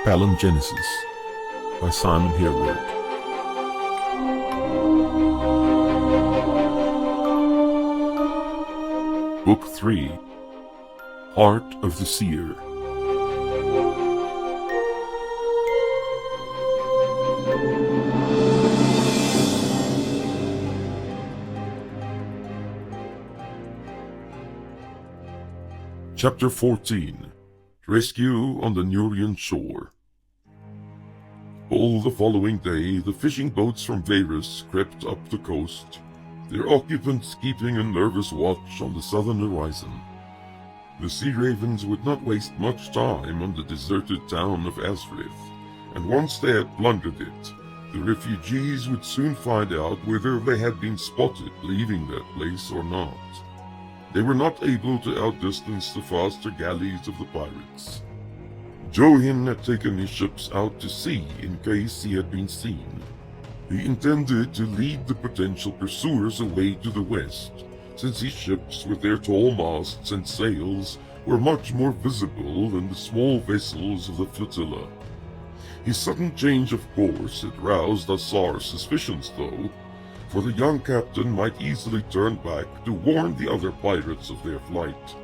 Palingenesis by Simon Harewood. Book 3, Heart of the Sear. Chapter 14, Rescue on the Nurian Shore. All the following day, the fishing boats from Varus crept up the coast, their occupants keeping a nervous watch on the southern horizon. The sea ravens would not waste much time on the deserted town of Azrith, and once they had plundered it, the refugees would soon find out whether they had been spotted leaving that place or not. They were not able to outdistance the faster galleys of the pirates. Johin had taken his ships out to sea in case he had been seen. He intended to lead the potential pursuers away to the west, since his ships with their tall masts and sails were much more visible than the small vessels of the flotilla. His sudden change of course had roused Asar's suspicions though, for the young captain might easily turn back to warn the other pirates of their flight.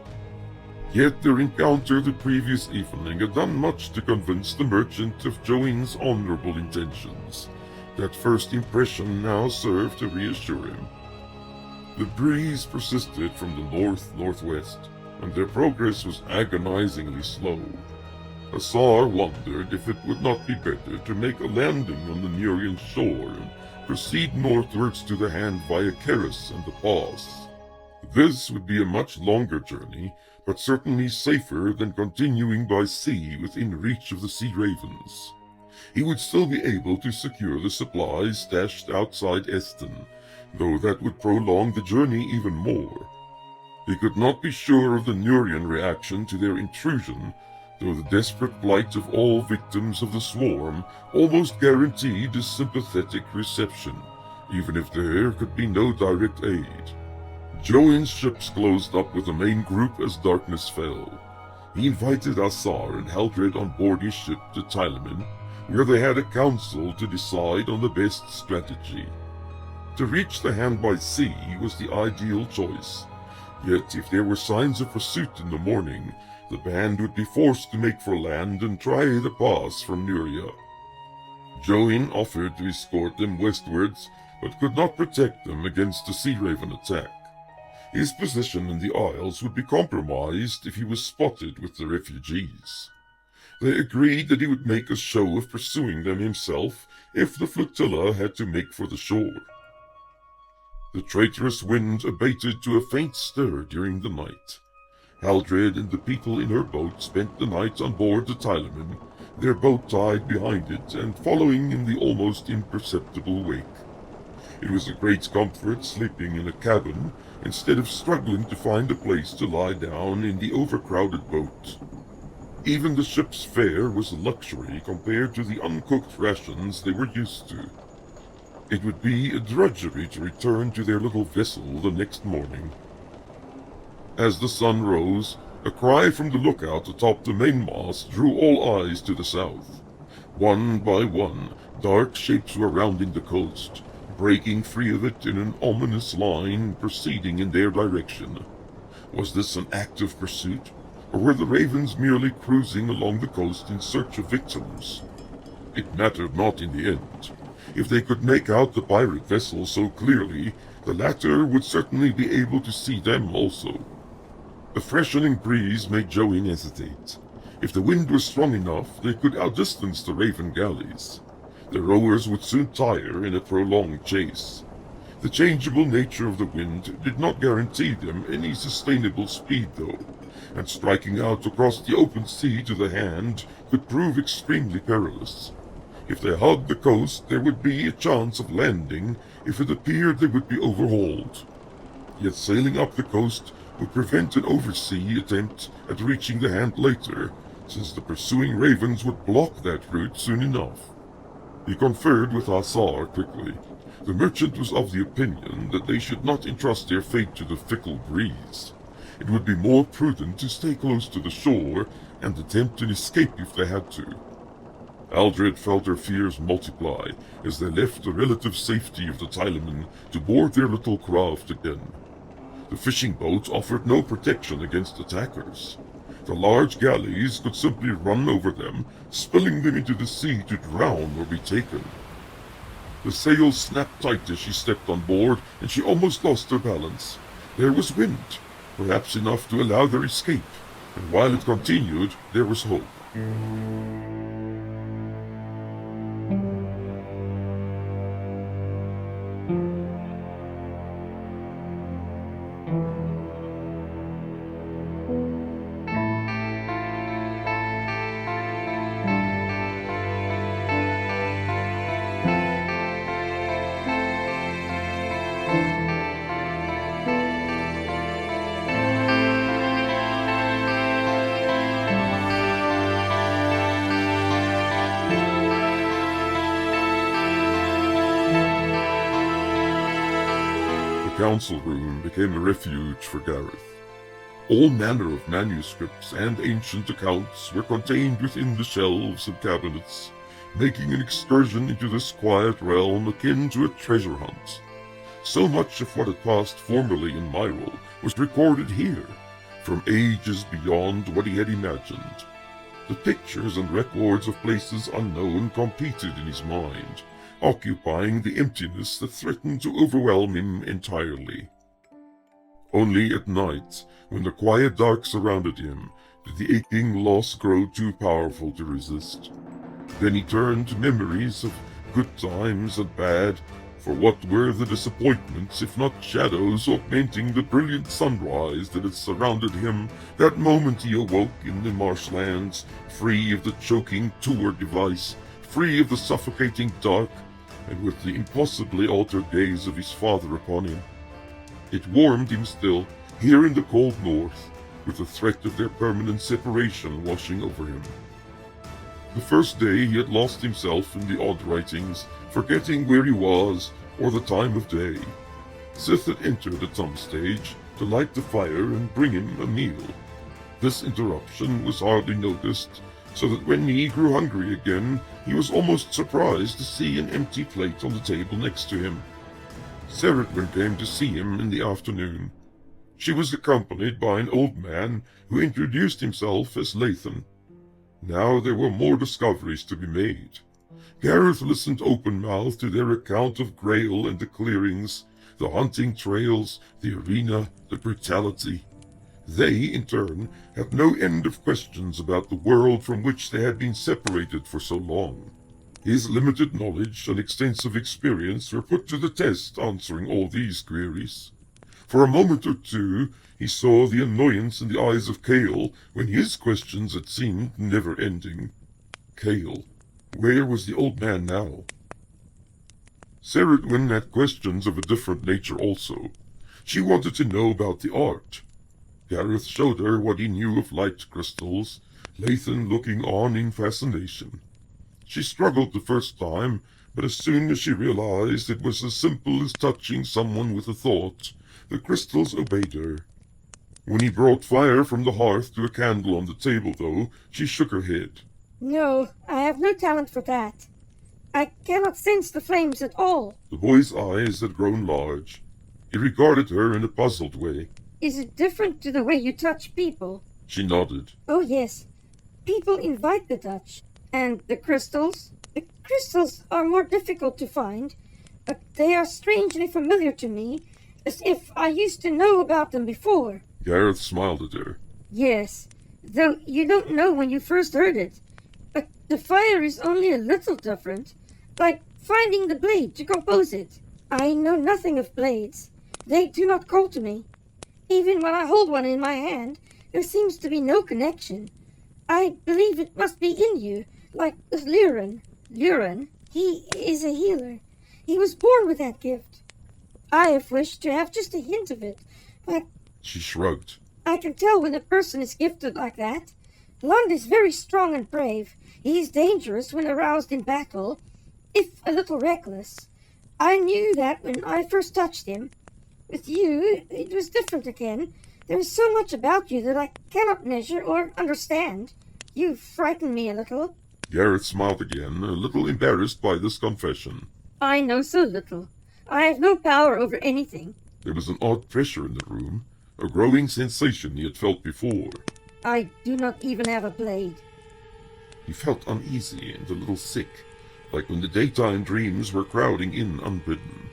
Yet their encounter the previous evening had done much to convince the merchant of Join's honorable intentions. That first impression now served to reassure him. The breeze persisted from the north-northwest, and their progress was agonizingly slow. Asar wondered if it would not be better to make a landing on the Nurian shore and proceed northwards to the hand via Keris and the pass. This would be a much longer journey, but certainly safer than continuing by sea within reach of the sea ravens. He would still be able to secure the supplies stashed outside Eston, though that would prolong the journey even more. He could not be sure of the Nurian reaction to their intrusion, though the desperate plight of all victims of the swarm almost guaranteed a sympathetic reception, even if there could be no direct aid. Join's ships closed up with the main group as darkness fell. He invited Asar and Haldred on board his ship to Tyleman, where they had a council to decide on the best strategy. To reach the hand by sea was the ideal choice, yet if there were signs of pursuit in the morning, the band would be forced to make for land and try the pass from Nuria. Join offered to escort them westwards, but could not protect them against a sea raven attack. His position in the Isles would be compromised if he was spotted with the refugees. They agreed that he would make a show of pursuing them himself if the flotilla had to make for the shore. The traitorous wind abated to a faint stir during the night. Haldred and the people in her boat spent the night on board the Tyleman, their boat tied behind it and following in the almost imperceptible wake. It was a great comfort sleeping in a cabin instead of struggling to find a place to lie down in the overcrowded boat. Even the ship's fare was a luxury compared to the uncooked rations they were used to. It would be a drudgery to return to their little vessel the next morning. As the sun rose, a cry from the lookout atop the mainmast drew all eyes to the south. One by one, dark shapes were rounding the coast, breaking free of it in an ominous line proceeding in their direction. Was this an active pursuit, or were the ravens merely cruising along the coast in search of victims? It mattered not in the end. If they could make out the pirate vessel so clearly, the latter would certainly be able to see them also. The freshening breeze made Join hesitate. If the wind was strong enough, they could outdistance the raven galleys. The rowers would soon tire in a prolonged chase. The changeable nature of the wind did not guarantee them any sustainable speed though, and striking out across the open sea to the hand could prove extremely perilous. If they hugged the coast, there would be a chance of landing if it appeared they would be overhauled. Yet sailing up the coast would prevent an oversea attempt at reaching the hand later, since the pursuing ravens would block that route soon enough. He conferred with Sear quickly. The merchant was of the opinion that they should not entrust their fate to the fickle breeze. It would be more prudent to stay close to the shore and attempt an escape if they had to. Aldred felt her fears multiply as they left the relative safety of the Tyleman to board their little craft again. The fishing boat offered no protection against attackers. The large galleys could simply run over them, spilling them into the sea to drown or be taken. The sails snapped tight as she stepped on board, and she almost lost her balance. There was wind, perhaps enough to allow their escape, and while it continued, there was hope. The council room became a refuge for Gareth. All manner of manuscripts and ancient accounts were contained within the shelves and cabinets, making an excursion into this quiet realm akin to a treasure hunt. So much of what had passed formerly in Myril was recorded here, from ages beyond what he had imagined. The pictures and records of places unknown competed in his mind, occupying the emptiness that threatened to overwhelm him entirely. Only at night, when the quiet dark surrounded him, did the aching loss grow too powerful to resist. Then he turned to memories of good times and bad, for what were the disappointments if not shadows augmenting the brilliant sunrise that had surrounded him that moment he awoke in the marshlands, free of the choking tour device, free of the suffocating dark, and with the impossibly altered gaze of his father upon him. It warmed him still, here in the cold north, with the threat of their permanent separation washing over him. The first day he had lost himself in the odd writings, forgetting where he was or the time of day. Sith had entered at some stage to light the fire and bring him a meal. This interruption was hardly noticed, so that when he grew hungry again, he was almost surprised to see an empty plate on the table next to him. Ceridwen came to see him in the afternoon. She was accompanied by an old man who introduced himself as Lathan. Now there were more discoveries to be made. Gareth listened open-mouthed to their account of Grail and the clearings, the hunting trails, the arena, the brutality. They, in turn, had no end of questions about the world from which they had been separated for so long. His limited knowledge and extensive experience were put to the test answering all these queries. For a moment or two, he saw the annoyance in the eyes of Cale when his questions had seemed never-ending. Cale. Where was the old man now? Ceridwen had questions of a different nature also. She wanted to know about the art. Gareth showed her what he knew of light crystals, Lathan looking on in fascination. She struggled the first time, but as soon as she realized it was as simple as touching someone with a thought, the crystals obeyed her. When he brought fire from the hearth to a candle on the table, though, she shook her head. No, I have no talent for that. I cannot sense the flames at all. The boy's eyes had grown large. He regarded her in a puzzled way. Is it different to the way you touch people? She nodded. Oh, yes. People invite the touch. And the crystals? The crystals are more difficult to find, but they are strangely familiar to me, as if I used to know about them before. Gareth smiled at her. Yes, though you don't know when you first heard it. But the fire is only a little different, like finding the blade to compose it. I know nothing of blades. They do not call to me. Even when I hold one in my hand, there seems to be no connection. I believe it must be in you, like Nurian. Nurian, he is a healer. He was born with that gift. I have wished to have just a hint of it, but... She shrugged. I can tell when a person is gifted like that. Lund is very strong and brave. He's dangerous when aroused in battle, if a little reckless. I knew that when I first touched him. With you, it was different again. There is so much about you that I cannot measure or understand. You frighten me a little. Gareth smiled again, a little embarrassed by this confession. I know so little. I have no power over anything. There was an odd pressure in the room, a growing sensation he had felt before. I do not even have a blade. He felt uneasy and a little sick, like when the daytime dreams were crowding in unbidden.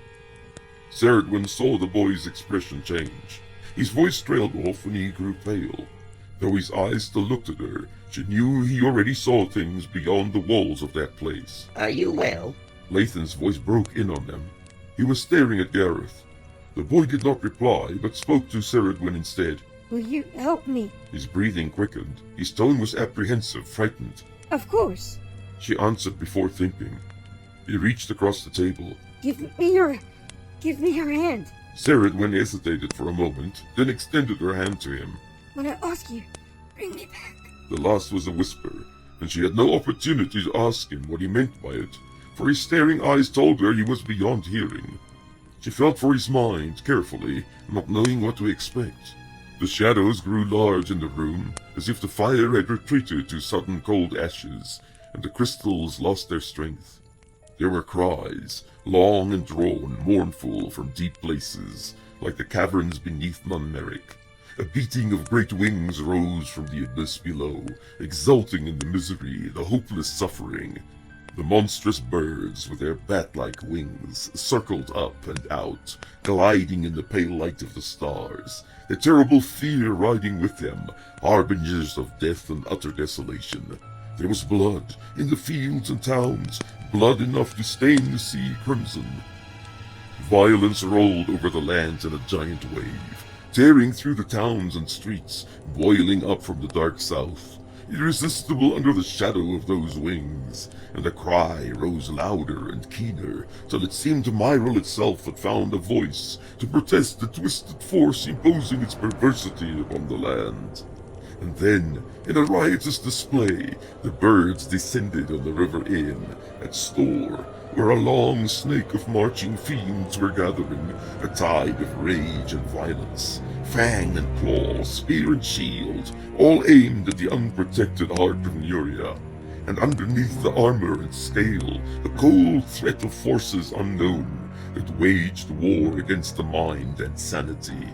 Ceridwen saw the boy's expression change. His voice trailed off when he grew pale. Though his eyes still looked at her, she knew he already saw things beyond the walls of that place. Are you well? Lathan's voice broke in on them. He was staring at Gareth. The boy did not reply, but spoke to Ceridwen instead. Will you help me? His breathing quickened. His tone was apprehensive, frightened. Of course. She answered before thinking. He reached across the table. Give me your hand. Ceridwen hesitated for a moment, then extended her hand to him. When I ask you, bring me back. The last was a whisper, and she had no opportunity to ask him what he meant by it, for his staring eyes told her he was beyond hearing. She felt for his mind carefully, not knowing what to expect. The shadows grew large in the room, as if the fire had retreated to sudden cold ashes, and the crystals lost their strength. There were cries, long and drawn, mournful from deep places, like the caverns beneath Nun Merrick. A beating of great wings rose from the abyss below, exulting in the misery, the hopeless suffering. The monstrous birds, with their bat-like wings, circled up and out, gliding in the pale light of the stars, the terrible fear riding with them, harbingers of death and utter desolation. There was blood in the fields and towns, blood enough to stain the sea crimson. Violence rolled over the land in a giant wave, tearing through the towns and streets, boiling up from the dark south, irresistible under the shadow of those wings, and the cry rose louder and keener, till it seemed Myril itself had found a voice to protest the twisted force imposing its perversity upon the land. And then, in a riotous display, the birds descended on the river inn at Store, where a long snake of marching fiends were gathering, a tide of rage and violence. Fang and claw, spear and shield, all aimed at the unprotected heart of Nurian. And underneath the armor and scale, the cold threat of forces unknown that waged war against the mind and sanity.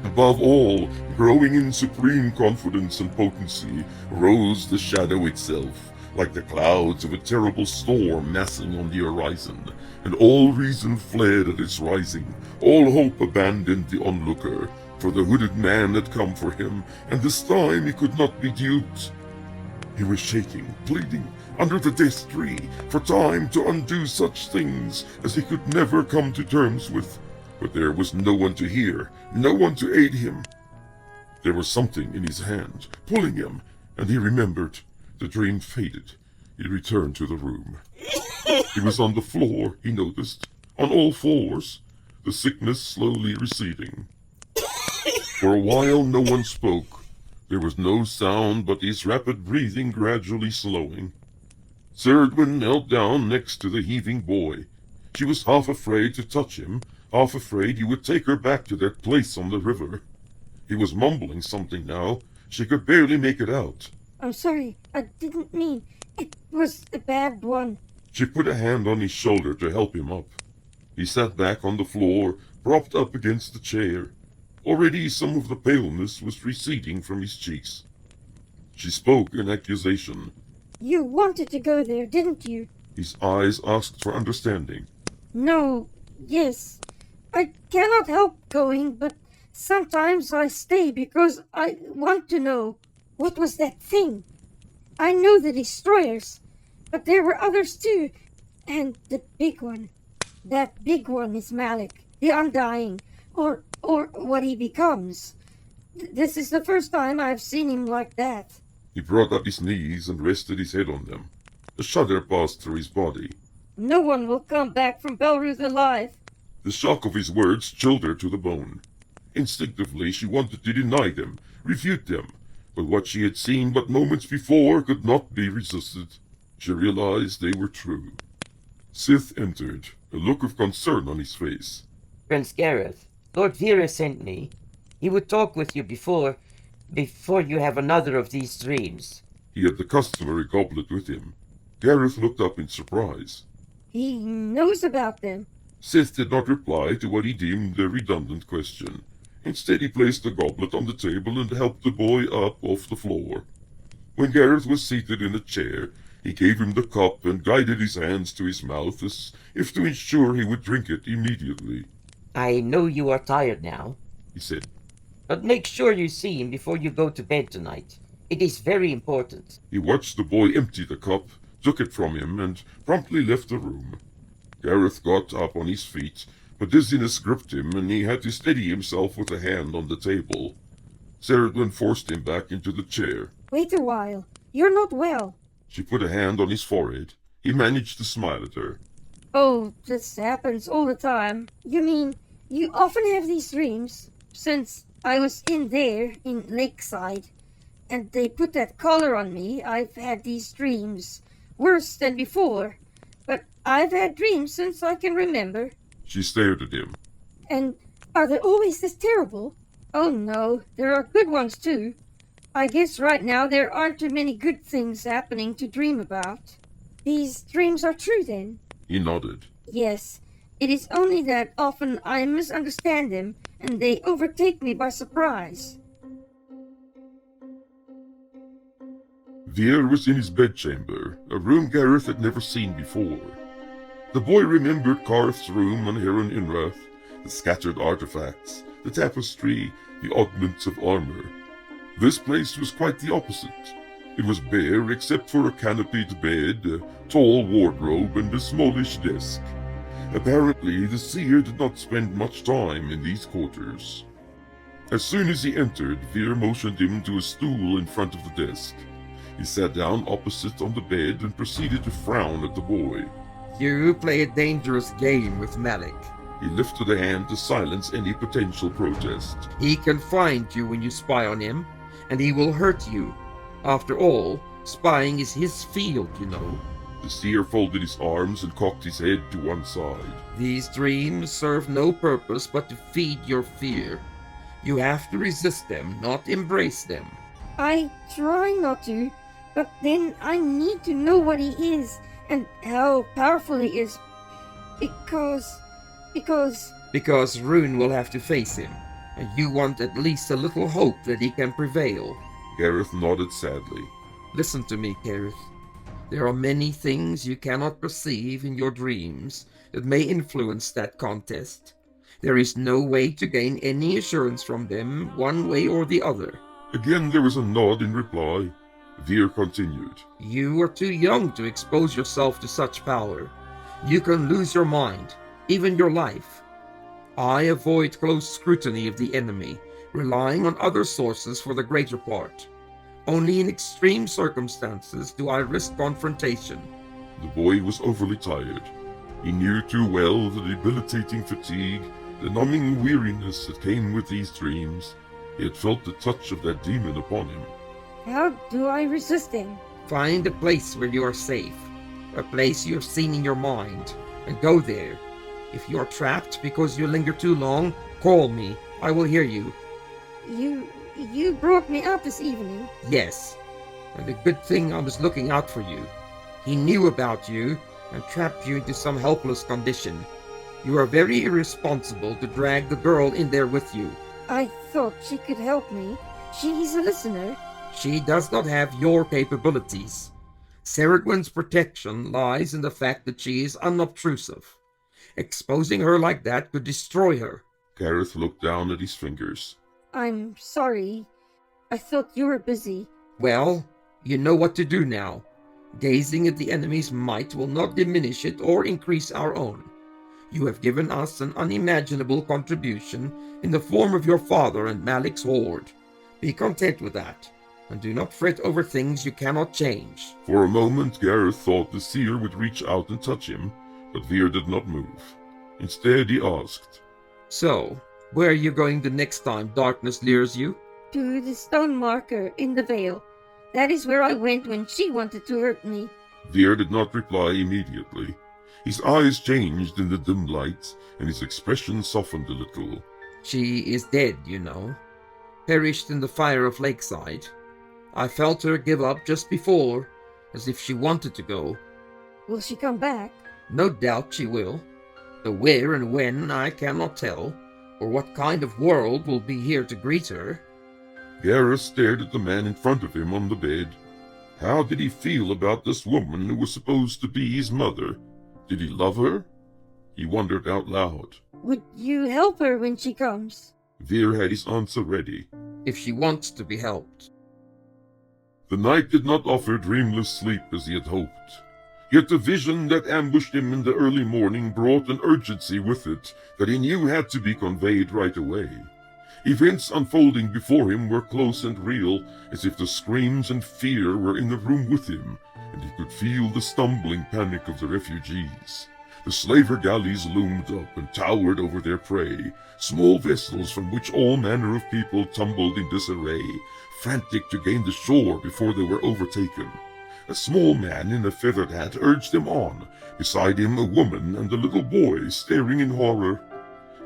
Above all, growing in supreme confidence and potency, rose the shadow itself, like the clouds of a terrible storm massing on the horizon, and all reason fled at its rising, all hope abandoned the onlooker, for the hooded man had come for him, and this time he could not be duped. He was shaking, pleading, under the death tree, for time to undo such things as he could never come to terms with. But there was no one to hear, no one to aid him. There was something in his hand, pulling him, and he remembered. The dream faded. He returned to the room. He was on the floor, he noticed, on all fours, the sickness slowly receding. For a while no one spoke. There was no sound but his rapid breathing gradually slowing. Ceridwen knelt down next to the heaving boy. She was half afraid to touch him, half afraid he would take her back to that place on the river. He was mumbling something now. She could barely make it out. I'm sorry, I didn't mean. It was a bad one. She put a hand on his shoulder to help him up. He sat back on the floor, propped up against the chair. Already some of the paleness was receding from his cheeks. She spoke in accusation. You wanted to go there, didn't you? His eyes asked for understanding. No, yes. I cannot help going, but sometimes I stay because I want to know. What was that thing? I know the destroyers, but there were others too. And the big one. That big one is Malik, the Undying, or what he becomes. This is the first time I've seen him like that. He brought up his knees and rested his head on them. A shudder passed through his body. No one will come back from Belruth alive. The shock of his words chilled her to the bone. Instinctively she wanted to deny them, refute them, But what she had seen but moments before could not be resisted. She realized they were true. Sith entered, a look of concern on his face. Prince Gareth, Lord Vera sent me. He would talk with you before you have another of these dreams. He had the customary goblet with him. Gareth looked up in surprise. He knows about them. Sith did not reply to what he deemed a redundant question. Instead, he placed the goblet on the table and helped the boy up off the floor. When Gareth was seated in a chair, he gave him the cup and guided his hands to his mouth as if to ensure he would drink it immediately. I know you are tired now, He said. but make sure you see him before you go to bed tonight. It is very important. He watched the boy empty the cup, took it from him, and promptly left the room. Gareth got up on his feet, but dizziness gripped him, and he had to steady himself with a hand on the table. Sarah forced him back into the chair. Wait a while. You're not well. She put a hand on his forehead. He managed to smile at her. Oh, this happens all the time. You mean, you often have these dreams? Since I was in Lakeside, and they put that collar on me, I've had these dreams. Worse than before. But I've had dreams since I can remember. She stared at him. And are they always this terrible? Oh no, there are good ones too. I guess right now there aren't too many good things happening to dream about. These dreams are true then? He nodded. Yes. It is only that often I misunderstand them and they overtake me by surprise. Veer was in his bedchamber, a room Gareth had never seen before. The boy remembered Karth's room on Heron Inrath, the scattered artifacts, the tapestry, the oddments of armor. This place was quite the opposite. It was bare except for a canopied bed, a tall wardrobe, and a smallish desk. Apparently, the seer did not spend much time in these quarters. As soon as he entered, Veer motioned him to a stool in front of the desk. He sat down opposite on the bed and proceeded to frown at the boy. You play a dangerous game with Malik. He lifted a hand to silence any potential protest. He can find you when you spy on him, and he will hurt you. After all, spying is his field, you know. The seer folded his arms and cocked his head to one side. These dreams serve no purpose but to feed your fear. You have to resist them, not embrace them. I try not to, but then I need to know what he is and how powerful he is. Because... Because Rune will have to face him, and you want at least a little hope that he can prevail. Gareth nodded sadly. Listen to me, Gareth. There are many things you cannot perceive in your dreams that may influence that contest. There is no way to gain any assurance from them, one way or the other. Again there was a nod in reply. Veer continued. You are too young to expose yourself to such power. You can lose your mind, even your life. I avoid close scrutiny of the enemy, relying on other sources for the greater part. Only in extreme circumstances do I risk confrontation. The boy was overly tired. He knew too well the debilitating fatigue, the numbing weariness that came with these dreams. He had felt the touch of that demon upon him. how do I resist him? Find a place where you are safe, a place you have seen in your mind, and go there. If you are trapped because you linger too long, call me. I will hear you. You brought me out this evening. Yes, and a good thing I was looking out for you. He knew about you and trapped you into some helpless condition. You are very irresponsible to drag the girl in there with you. I thought she could help me. She's a listener. She does not have your capabilities. Saragwin's protection lies in the fact that she is unobtrusive. Exposing her like that could destroy her. Gareth looked down at his fingers. I'm sorry. I thought you were busy. Well, you know what to do now. Gazing at the enemy's might will not diminish it or increase our own. You have given us an unimaginable contribution in the form of your father and Malik's horde. Be content with that, and do not fret over things you cannot change. For a moment, Gareth thought the seer would reach out and touch him, but Veer did not move. Instead, he asked, So, where are you going the next time darkness lures you? To the stone marker in the vale. That is where I went when she wanted to hurt me. Veer did not reply immediately. His eyes changed in the dim light, and his expression softened a little. She is dead, you know. Perished in the fire of Lakeside. I felt her give up just before, as if she wanted to go. Will she come back? No doubt she will. The where and when I cannot tell, or what kind of world will be here to greet her. Gareth stared at the man in front of him on the bed. How did he feel about this woman who was supposed to be his mother? Did he love her? He wondered out loud. Would you help her when she comes? Veer had his answer ready. If she wants to be helped. The night did not offer dreamless sleep as he had hoped. Yet the vision that ambushed him in the early morning brought an urgency with it that he knew had to be conveyed right away. Events unfolding before him were close and real, as if the screams and fear were in the room with him, and he could feel the stumbling panic of the refugees. The slaver galleys loomed up and towered over their prey, small vessels from which all manner of people tumbled in disarray, frantic to gain the shore before they were overtaken. A small man in a feathered hat urged them on, beside him a woman and a little boy staring in horror.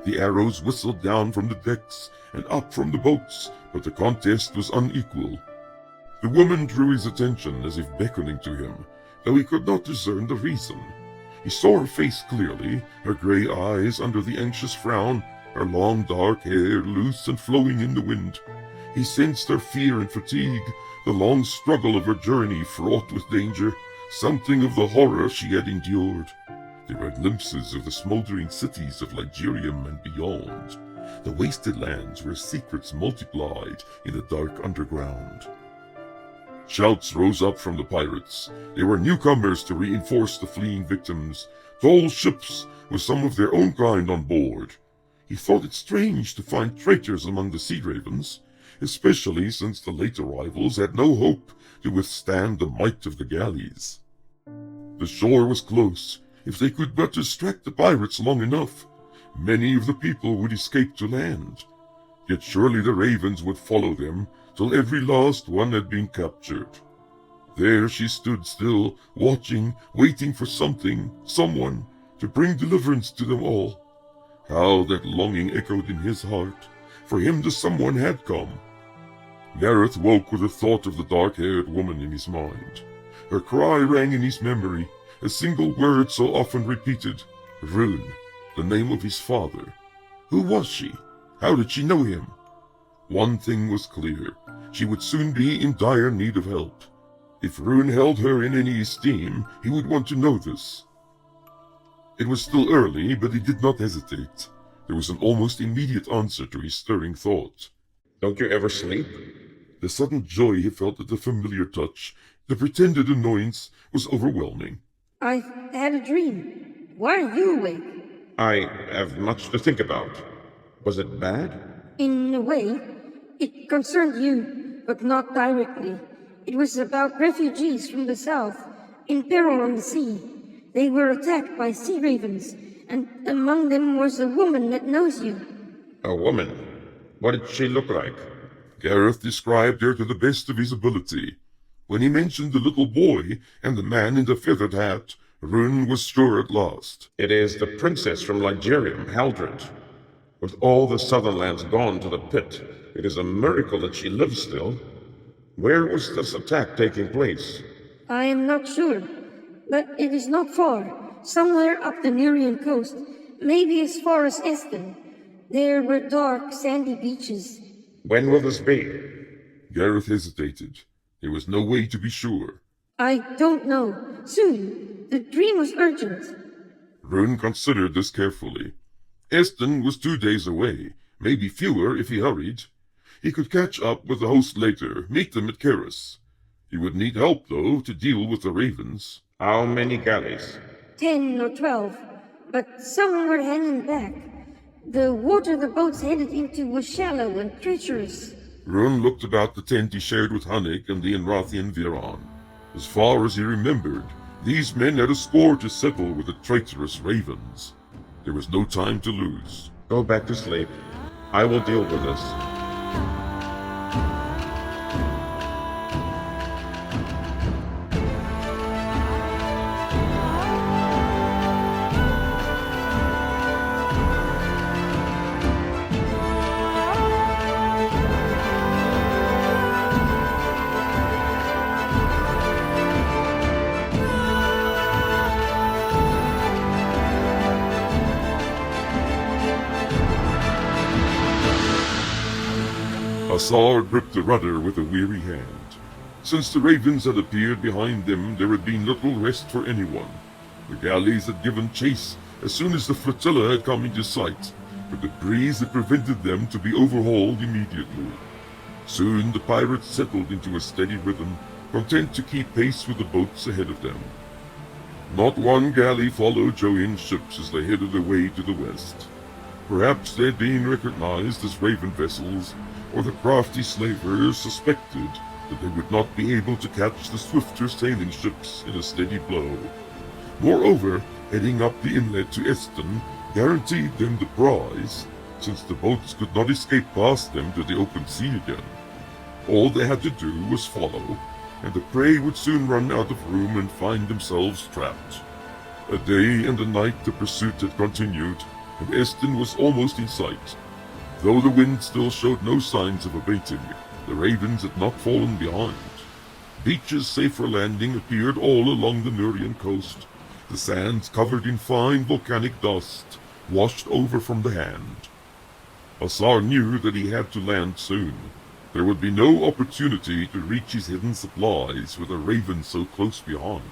The arrows whistled down from the decks and up from the boats, but the contest was unequal. The woman drew his attention as if beckoning to him, though he could not discern the reason. He saw her face clearly, her gray eyes under the anxious frown, her long dark hair loose and flowing in the wind. He sensed her fear and fatigue, the long struggle of her journey fraught with danger, something of the horror she had endured. There were glimpses of the smoldering cities of Ligurium and beyond, the wasted lands where secrets multiplied in the dark underground. Shouts rose up from the pirates. They were newcomers to reinforce the fleeing victims, tall ships with some of their own kind on board. He thought it strange to find traitors among the sea ravens, especially since the late arrivals had no hope to withstand the might of the galleys. The shore was close. If they could but distract the pirates long enough, many of the people would escape to land. Yet surely the ravens would follow them till every last one had been captured. There she stood still, watching, waiting for something, someone, to bring deliverance to them all. How that longing echoed in his heart. For him the someone had come. Gareth woke with the thought of the dark-haired woman in his mind. Her cry rang in his memory, a single word so often repeated, Rune, the name of his father. Who was she? How did she know him? One thing was clear. She would soon be in dire need of help. If Rune held her in any esteem, he would want to know this. It was still early, but he did not hesitate. There was an almost immediate answer to his stirring thought. Don't you ever sleep? The sudden joy he felt at the familiar touch, the pretended annoyance, was overwhelming. I had a dream. Why are you awake? I have much to think about. Was it bad? In a way, it concerned you, but not directly. It was about refugees from the south, in peril on the sea. They were attacked by sea ravens, and among them was a woman that knows you. A woman? What did she look like? Gareth described her to the best of his ability. When he mentioned the little boy and the man in the feathered hat, Rune was sure at last. It is the princess from Ligurium, Haldred. With all the southern lands gone to the pit, it is a miracle that she lives still. Where was this attack taking place? I am not sure, but it is not far. Somewhere up the Nurian coast, maybe as far as Eston. There were dark, sandy beaches. When will this be? Gareth hesitated. There was no way to be sure. I don't know. Soon. The dream was urgent. Rune considered this carefully. Eston was 2 days away, maybe fewer if he hurried. He could catch up with the host later, meet them at Keris. He would need help, though, to deal with the ravens. How many galleys? 10 or 12, but some were hanging back. The water the boats headed into was shallow and treacherous. Rune looked about the tent he shared with Hunnick and the Enrathian Viran. As far as he remembered, these men had a score to settle with the traitorous ravens. There was no time to lose. Go back to sleep. I will deal with this. Sear gripped the rudder with a weary hand. Since the ravens had appeared behind them, there had been little rest for anyone. The galleys had given chase as soon as the flotilla had come into sight, but the breeze had prevented them to be overhauled immediately. Soon the pirates settled into a steady rhythm, content to keep pace with the boats ahead of them. Not one galley followed Joan's ships as they headed away to the west. Perhaps they had been recognized as raven vessels, or the crafty slavers suspected that they would not be able to catch the swifter sailing ships in a steady blow. Moreover, heading up the inlet to Eston guaranteed them the prize, since the boats could not escape past them to the open sea again. All they had to do was follow, and the prey would soon run out of room and find themselves trapped. A day and a night the pursuit had continued, and Eston was almost in sight. Though the wind still showed no signs of abating, the ravens had not fallen behind. Beaches safe for landing appeared all along the Nurian coast, the sands covered in fine volcanic dust, washed over from the hand. Sear knew that he had to land soon. There would be no opportunity to reach his hidden supplies with a raven so close behind.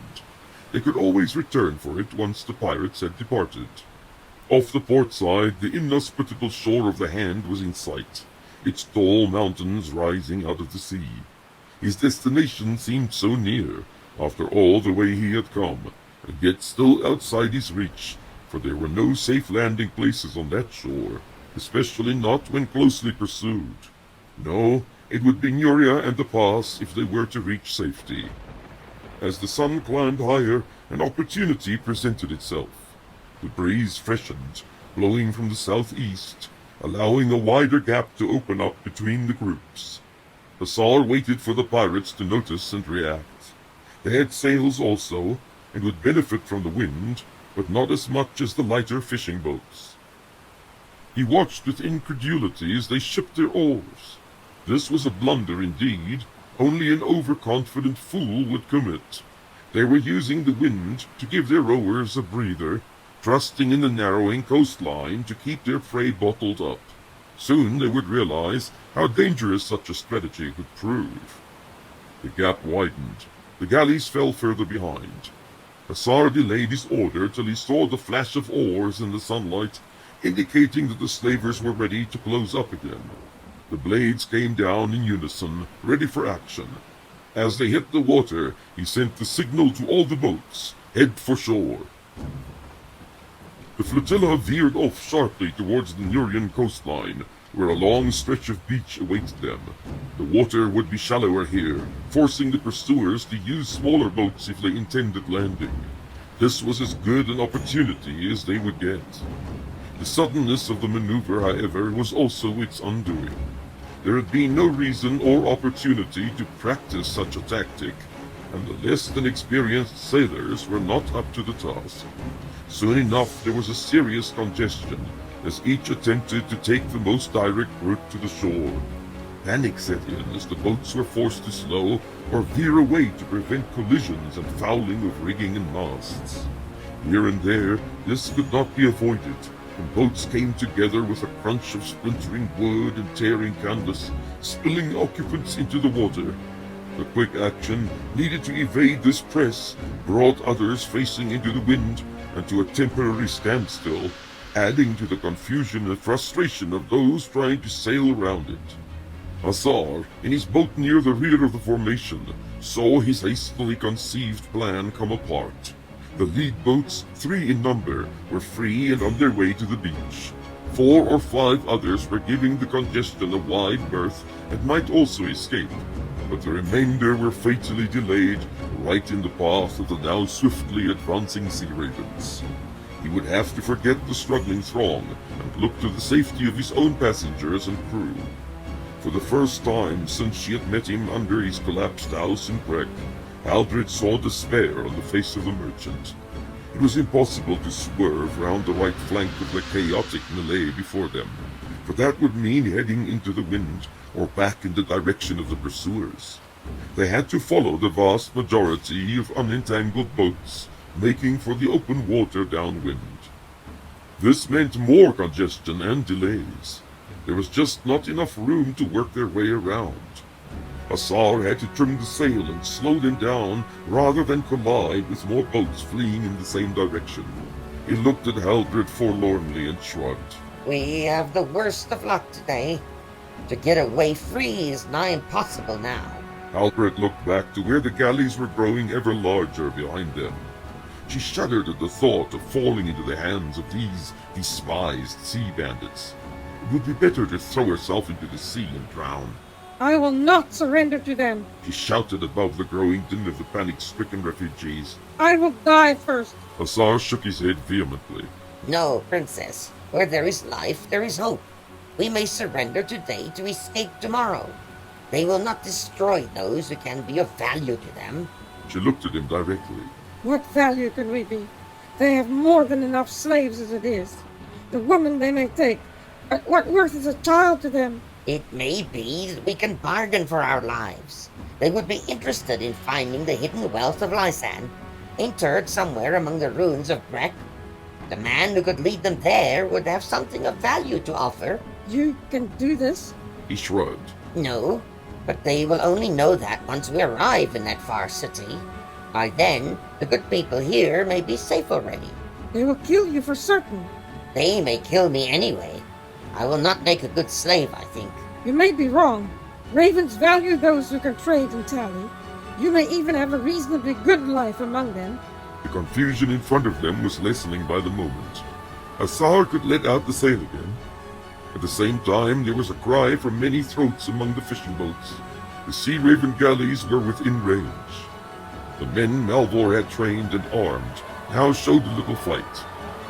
They could always return for it once the pirates had departed. Off the port side, the inhospitable shore of the Hand was in sight, its tall mountains rising out of the sea. His destination seemed so near, after all the way he had come, and yet still outside his reach, for there were no safe landing places on that shore, especially not when closely pursued. No, it would be Nurian and the pass if they were to reach safety. As the sun climbed higher, an opportunity presented itself. The breeze freshened, blowing from the southeast, allowing a wider gap to open up between the groups. Sear waited for the pirates to notice and react. They had sails also, and would benefit from the wind, but not as much as the lighter fishing boats. He watched with incredulity as they shipped their oars. This was a blunder indeed. Only an overconfident fool would commit. They were using the wind to give their rowers a breather, trusting in the narrowing coastline to keep their prey bottled up. Soon they would realize how dangerous such a strategy could prove. The gap widened. The galleys fell further behind. Sear delayed his order till he saw the flash of oars in the sunlight, indicating that the slavers were ready to close up again. The blades came down in unison, ready for action. As they hit the water, he sent the signal to all the boats, head for shore. The flotilla veered off sharply towards the Nurian coastline, where a long stretch of beach awaited them. The water would be shallower here, forcing the pursuers to use smaller boats if they intended landing. This was as good an opportunity as they would get. The suddenness of the maneuver, however, was also its undoing. There had been no reason or opportunity to practice such a tactic, and the less than experienced sailors were not up to the task. Soon enough there was a serious congestion, as each attempted to take the most direct route to the shore. Panic set in as the boats were forced to slow or veer away to prevent collisions and fouling of rigging and masts. Here and there, this could not be avoided, and boats came together with a crunch of splintering wood and tearing canvas, spilling occupants into the water. The quick action needed to evade this press brought others facing into the wind and to a temporary standstill, adding to the confusion and frustration of those trying to sail around it. Sear, in his boat near the rear of the formation, saw his hastily conceived plan come apart. The lead boats, 3 in number, were free and on their way to the beach. 4 or 5 others were giving the congestion a wide berth and might also escape, but the remainder were fatally delayed right in the path of the now swiftly advancing sea ravens. He would have to forget the struggling throng and look to the safety of his own passengers and crew. For the first time since she had met him under his collapsed house in Breck, Aldred saw despair on the face of the merchant. It was impossible to swerve round the right flank of the chaotic melee before them, for that would mean heading into the wind or back in the direction of the pursuers. They had to follow the vast majority of unentangled boats, making for the open water downwind. This meant more congestion and delays. There was just not enough room to work their way around. Sear had to trim the sail and slow them down rather than collide with more boats fleeing in the same direction. He looked at Haldred forlornly and shrugged. We have the worst of luck today. To get away free is nigh impossible now. Haldred looked back to where the galleys were growing ever larger behind them. She shuddered at the thought of falling into the hands of these despised sea bandits. It would be better to throw herself into the sea and drown. I will not surrender to them. She shouted above the growing din of the panic-stricken refugees. I will die first. Sear shook his head vehemently. No, Princess. Where there is life, there is hope. We may surrender today to escape tomorrow. They will not destroy those who can be of value to them. She looked at him directly. What value can we be? They have more than enough slaves as it is. The woman they may take. But what worth is a child to them? It may be that we can bargain for our lives. They would be interested in finding the hidden wealth of Lysan, interred somewhere among the ruins of Breck. The man who could lead them there would have something of value to offer. You can do this? He shrugged. No, but they will only know that once we arrive in that far city. By then, the good people here may be safe already. They will kill you for certain. They may kill me anyway. I will not make a good slave, I think. You may be wrong. Ravens value those who can trade and tally. You may even have a reasonably good life among them. The confusion in front of them was lessening by the moment. Sear could let out the sail again. At the same time, there was a cry from many throats among the fishing boats. The Sea Raven galleys were within range. The men Malvor had trained and armed now showed a little fight.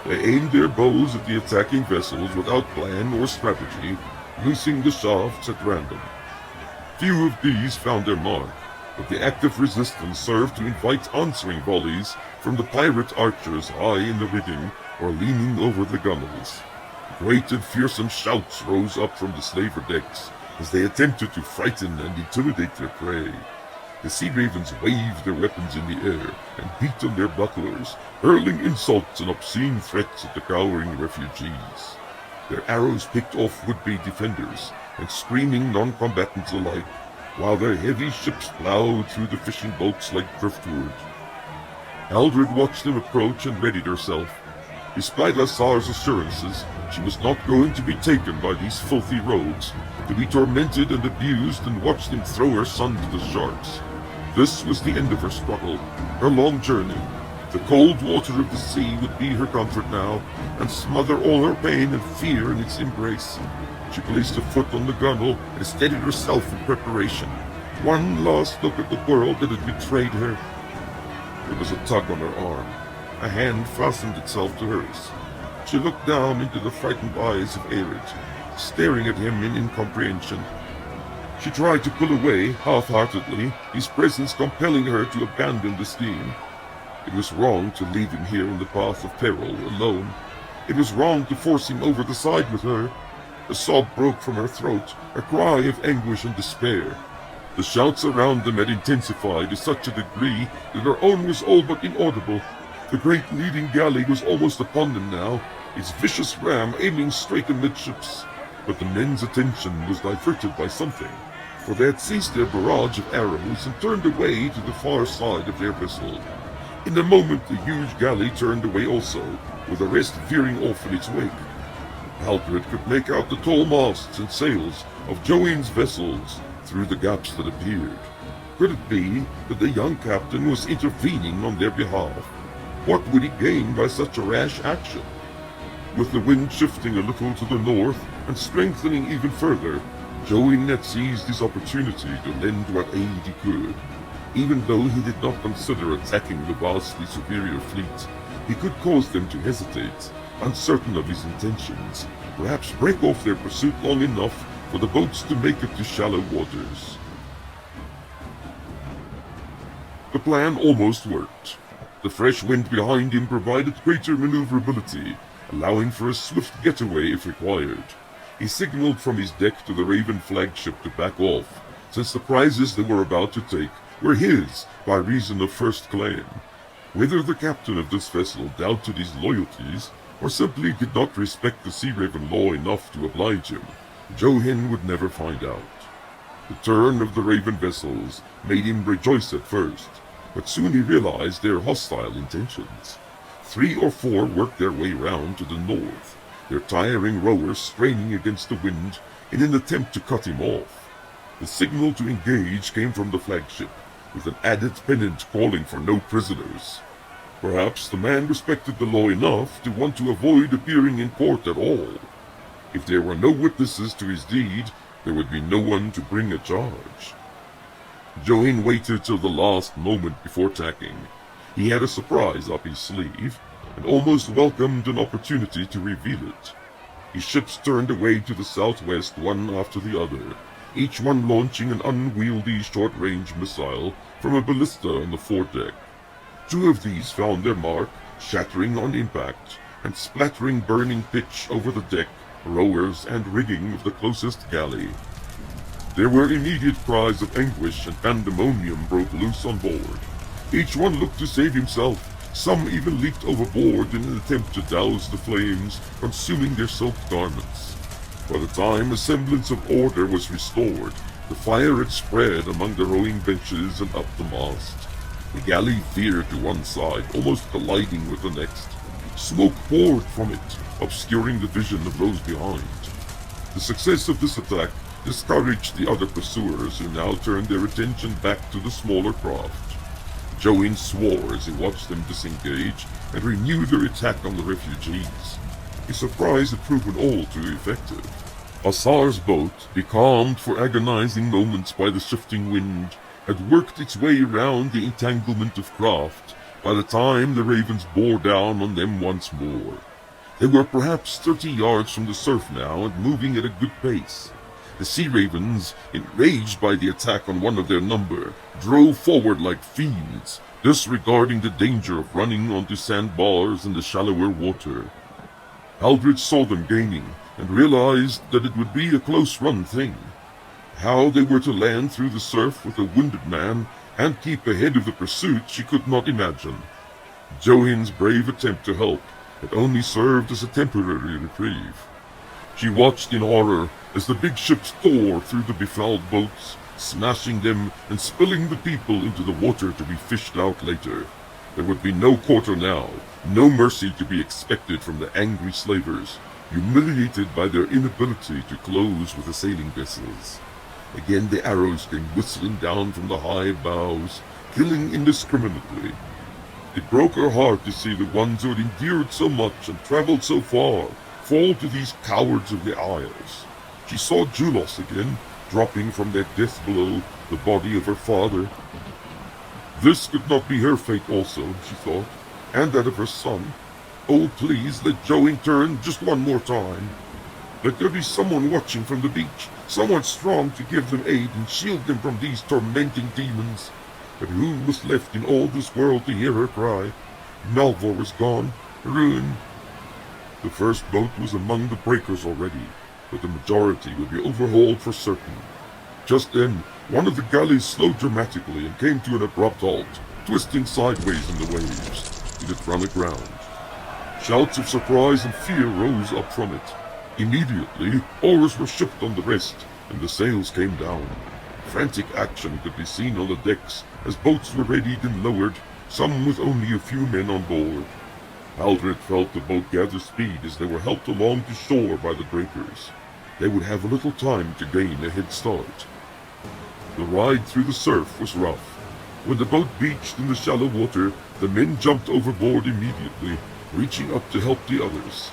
They aimed their bows at the attacking vessels without plan or strategy, loosing the shafts at random. Few of these found their mark, but the active resistance served to invite answering volleys from the pirate archers high in the rigging or leaning over the gunwales. Great and fearsome shouts rose up from the slaver decks as they attempted to frighten and intimidate their prey. The Sea Ravens waved their weapons in the air and beat on their bucklers, hurling insults and obscene threats at the cowering refugees. Their arrows picked off would-be defenders and screaming non-combatants alike, while their heavy ships plowed through the fishing boats like driftwood. Haldred watched them approach and readied herself. Despite Sear's assurances, she was not going to be taken by these filthy rogues, to be tormented and abused and watch them throw her son to the sharks. This was the end of her struggle, her long journey. The cold water of the sea would be her comfort now, and smother all her pain and fear in its embrace. She placed a foot on the gunwale and steadied herself in preparation. One last look at the world that had betrayed her. There was a tug on her arm. A hand fastened itself to hers. She looked down into the frightened eyes of Arid, staring at him in incomprehension. She tried to pull away, half-heartedly, his presence compelling her to abandon the scheme. It was wrong to leave him here in the path of peril, alone. It was wrong to force him over the side with her. A sob broke from her throat, a cry of anguish and despair. The shouts around them had intensified to such a degree that her own was all but inaudible. The great leading galley was almost upon them now, its vicious ram aiming straight amidships. But the men's attention was diverted by something, for they had ceased their barrage of arrows and turned away to the far side of their vessel. In a moment the huge galley turned away also, with the rest veering off in its wake. Haldred could make out the tall masts and sails of Joanne's vessels through the gaps that appeared. Could it be that the young captain was intervening on their behalf? What would he gain by such a rash action? With the wind shifting a little to the north and strengthening even further, Joanne had seized his opportunity to lend what aid he could. Even though he did not consider attacking the vastly superior fleet, he could cause them to hesitate, uncertain of his intentions, perhaps break off their pursuit long enough for the boats to make it to shallow waters. The plan almost worked. The fresh wind behind him provided greater maneuverability, allowing for a swift getaway if required. He signaled from his deck to the Raven flagship to back off, since the prizes they were about to take were his by reason of first claim. Whether the captain of this vessel doubted his loyalties, or simply did not respect the Sea Raven law enough to oblige him, Johin would never find out. The turn of the Raven vessels made him rejoice at first, but soon he realized their hostile intentions. 3 or 4 worked their way round to the north, their tiring rowers straining against the wind in an attempt to cut him off. The signal to engage came from the flagship, with an added pennant calling for no prisoners. Perhaps the man respected the law enough to want to avoid appearing in court at all. If there were no witnesses to his deed, there would be no one to bring a charge. Johin waited till the last moment before tacking. He had a surprise up his sleeve, and almost welcomed an opportunity to reveal it. His ships turned away to the southwest one after the other, each one launching an unwieldy short-range missile from a ballista on the foredeck. 2 of these found their mark, shattering on impact, and splattering burning pitch over the deck, rowers, and rigging of the closest galley. There were immediate cries of anguish, and pandemonium broke loose on board. Each one looked to save himself. Some even leaped overboard in an attempt to douse the flames, consuming their soaked garments. By the time a semblance of order was restored, the fire had spread among the rowing benches and up the mast. The galley veered to one side, almost colliding with the next. Smoke poured from it, obscuring the vision of those behind. The success of this attack discouraged the other pursuers, who now turned their attention back to the smaller craft. Johin swore as he watched them disengage and renew their attack on the refugees. His surprise had proven all too effective. Asar's boat, becalmed for agonizing moments by the shifting wind, had worked its way round the entanglement of craft by the time the Ravens bore down on them once more. They were perhaps 30 yards from the surf now and moving at a good pace. The Sea Ravens, enraged by the attack on one of their number, drove forward like fiends, disregarding the danger of running onto sandbars in the shallower water. Aldrich saw them gaining and realized that it would be a close-run thing. How they were to land through the surf with a wounded man and keep ahead of the pursuit she could not imagine. Johin's brave attempt to help had only served as a temporary reprieve. She watched in horror as the big ships tore through the befouled boats, smashing them and spilling the people into the water to be fished out later. There would be no quarter now, no mercy to be expected from the angry slavers, humiliated by their inability to close with the sailing vessels. Again the arrows came whistling down from the high bows, killing indiscriminately. It broke her heart to see the ones who had endured so much and traveled so far fall to these cowards of the Isles. She saw Julos again, dropping from that death blow the body of her father. This could not be her fate also, she thought, and that of her son. Oh, please, let Johin turn just one more time. Let there be someone watching from the beach, someone strong to give them aid and shield them from these tormenting demons. But who was left in all this world to hear her cry? Malvor was gone, ruined. The first boat was among the breakers already, but the majority would be overhauled for certain. Just then, one of the galleys slowed dramatically and came to an abrupt halt, twisting sideways in the waves. It had run aground. Shouts of surprise and fear rose up from it. Immediately, oars were shipped on the rest, and the sails came down. Frantic action could be seen on the decks as boats were readied and lowered, some with only a few men on board. Aldred felt the boat gather speed as they were helped along to shore by the breakers. They would have a little time to gain a head start. The ride through the surf was rough. When the boat beached in the shallow water, the men jumped overboard immediately, reaching up to help the others.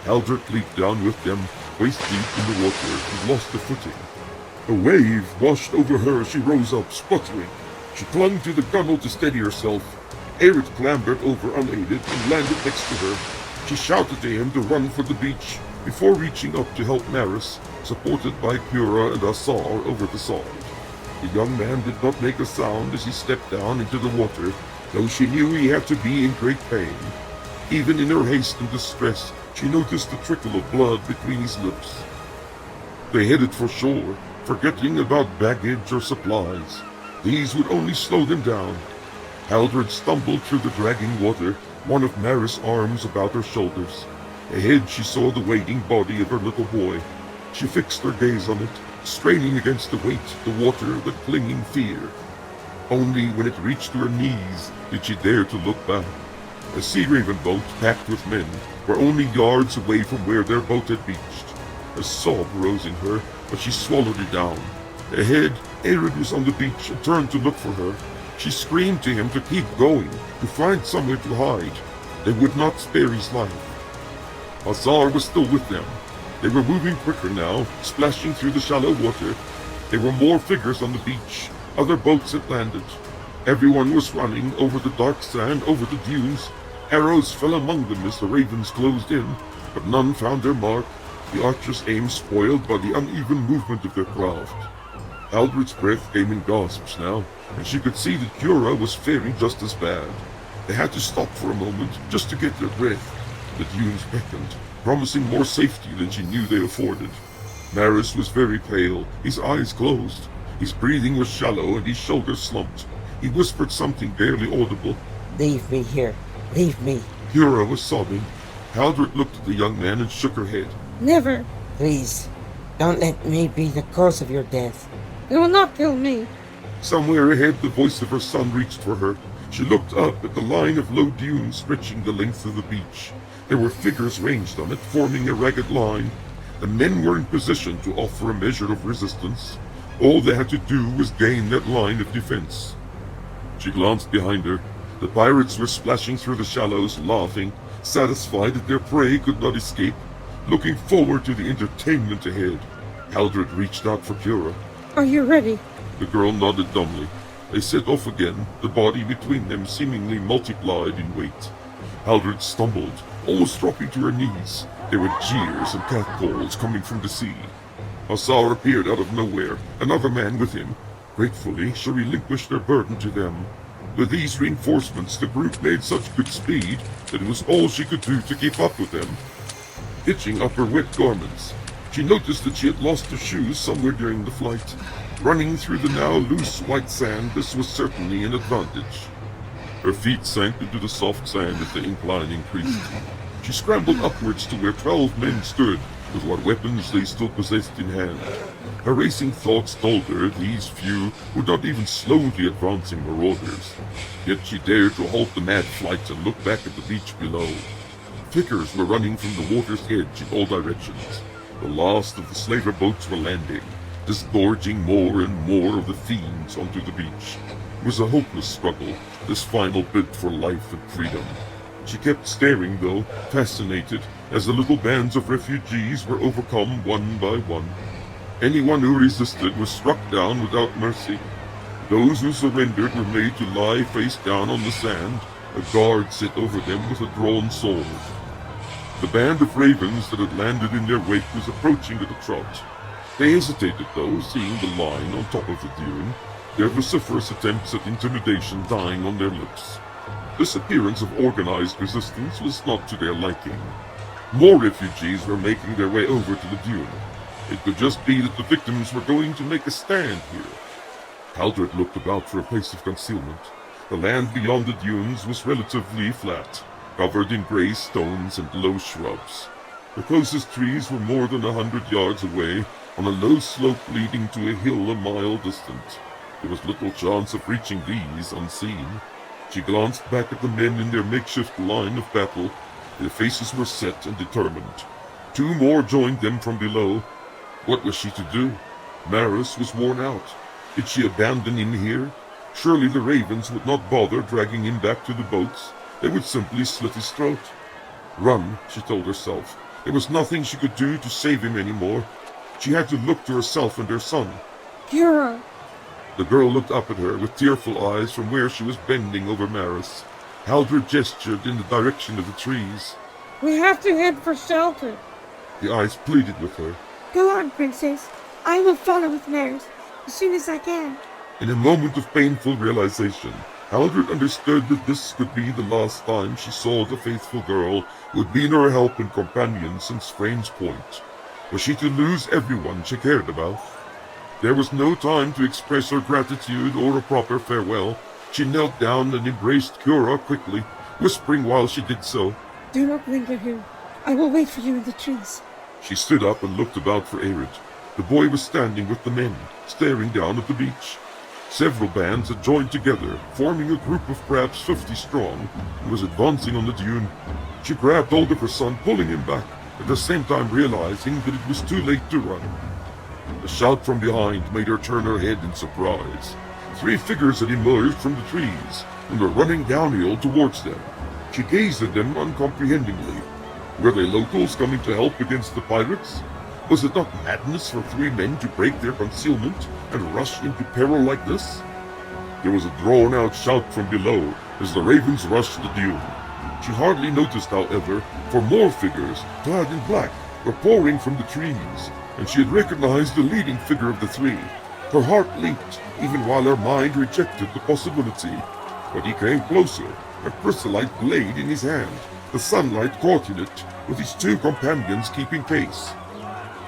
Aldred leaped down with them, waist deep in the water, and lost the footing. A wave washed over her as she rose up, sputtering. She clung to the gunwale to steady herself. Aerith clambered over unaided and landed next to her. She shouted to him to run for the beach, before reaching up to help Maris, supported by Cura and Asar over the side. The young man did not make a sound as he stepped down into the water, though she knew he had to be in great pain. Even in her haste and distress, she noticed the trickle of blood between his lips. They headed for shore, forgetting about baggage or supplies. These would only slow them down. Aldred stumbled through the dragging water, one of Maris' arms about her shoulders. Ahead she saw the waiting body of her little boy. She fixed her gaze on it, straining against the weight, the water, the clinging fear. Only when it reached to her knees did she dare to look back. A sea raven boat packed with men were only yards away from where their boat had beached. A sob rose in her, but she swallowed it down. Ahead, Arid was on the beach and turned to look for her. She screamed to him to keep going, to find somewhere to hide. They would not spare his life. Azar was still with them. They were moving quicker now, splashing through the shallow water. There were more figures on the beach. Other boats had landed. Everyone was running over the dark sand, over the dunes. Arrows fell among them as the ravens closed in, but none found their mark, the archers' aim spoiled by the uneven movement of their craft. Aldred's breath came in gasps now, and she could see that Cura was faring just as bad. They had to stop for a moment, just to get their breath. The dunes beckoned, promising more safety than she knew they afforded. Maris was very pale, his eyes closed. His breathing was shallow and his shoulders slumped. He whispered something barely audible. Leave me here. Leave me. Cura was sobbing. Haldred looked at the young man and shook her head. Never. Please, don't let me be the cause of your death. It will not kill me. Somewhere ahead, the voice of her son reached for her. She looked up at the line of low dunes stretching the length of the beach. There were figures ranged on it, forming a ragged line. The men were in position to offer a measure of resistance. All they had to do was gain that line of defense. She glanced behind her. The pirates were splashing through the shallows, laughing, satisfied that their prey could not escape, looking forward to the entertainment ahead. Haldred reached out for Cura. Are you ready? The girl nodded dumbly. They set off again, the body between them seemingly multiplied in weight. Haldred stumbled, almost dropping to her knees. There were jeers and catcalls coming from the sea. Azar appeared out of nowhere, another man with him. Gratefully, she relinquished their burden to them. With these reinforcements, the group made such good speed that it was all she could do to keep up with them. Hitching up her wet garments, she noticed that she had lost her shoes somewhere during the flight. Running through the now loose white sand, this was certainly an advantage. Her feet sank into the soft sand as the incline increased. She scrambled upwards to where 12 men stood, with what weapons they still possessed in hand. Her racing thoughts told her these few were not even slowly advancing marauders. Yet she dared to halt the mad flight and look back at the beach below. Figures were running from the water's edge in all directions. The last of the slaver boats were landing, disgorging more and more of the fiends onto the beach. It was a hopeless struggle, this final bid for life and freedom. She kept staring, though, fascinated, as the little bands of refugees were overcome one by one. Anyone who resisted was struck down without mercy. Those who surrendered were made to lie face down on the sand, a guard set over them with a drawn sword. The band of ravens that had landed in their wake was approaching at a trot. They hesitated, though, seeing the line on top of the dune, their vociferous attempts at intimidation dying on their lips. This appearance of organized resistance was not to their liking. More refugees were making their way over to the dune. It could just be that the victims were going to make a stand here. Haldred looked about for a place of concealment. The land beyond the dunes was relatively flat, covered in gray stones and low shrubs. The closest trees were more than 100 yards away, on a low slope leading to a hill a mile distant. There was little chance of reaching these unseen. She glanced back at the men in their makeshift line of battle. Their faces were set and determined. 2 more joined them from below. What was she to do? Maris was worn out. Did she abandon him here? Surely the ravens would not bother dragging him back to the boats. They would simply slit his throat. Run, she told herself. There was nothing she could do to save him anymore. She had to look to herself and her son. Cura. The girl looked up at her with tearful eyes from where she was bending over Maris. Haldred gestured in the direction of the trees. We have to head for shelter. The eyes pleaded with her. Go on, princess. I will follow with Maris as soon as I can. In a moment of painful realization, Haldred understood that this could be the last time she saw the faithful girl who had been her help and companion since Frane's Point. Was she to lose everyone she cared about? There was no time to express her gratitude or a proper farewell. She knelt down and embraced Cura quickly, whispering while she did so. Do not linger here. I will wait for you in the trees. She stood up and looked about for Arid. The boy was standing with the men, staring down at the beach. Several bands had joined together, forming a group of perhaps 50 strong, and was advancing on the dune. She grabbed hold of her son, pulling him back, at the same time realizing that it was too late to run. A shout from behind made her turn her head in surprise. 3 figures had emerged from the trees and were running downhill towards them. She gazed at them uncomprehendingly. Were they locals coming to help against the pirates? Was it not madness for 3 men to break their concealment and rush into peril like this? There was a drawn-out shout from below as the ravens rushed the dune. She hardly noticed, however, for more figures, clad in black, were pouring from the trees, and she had recognized the leading figure of the 3. Her heart leaped, even while her mind rejected the possibility. But he came closer, a chrysolite blade in his hand, the sunlight caught in it, with his 2 companions keeping pace.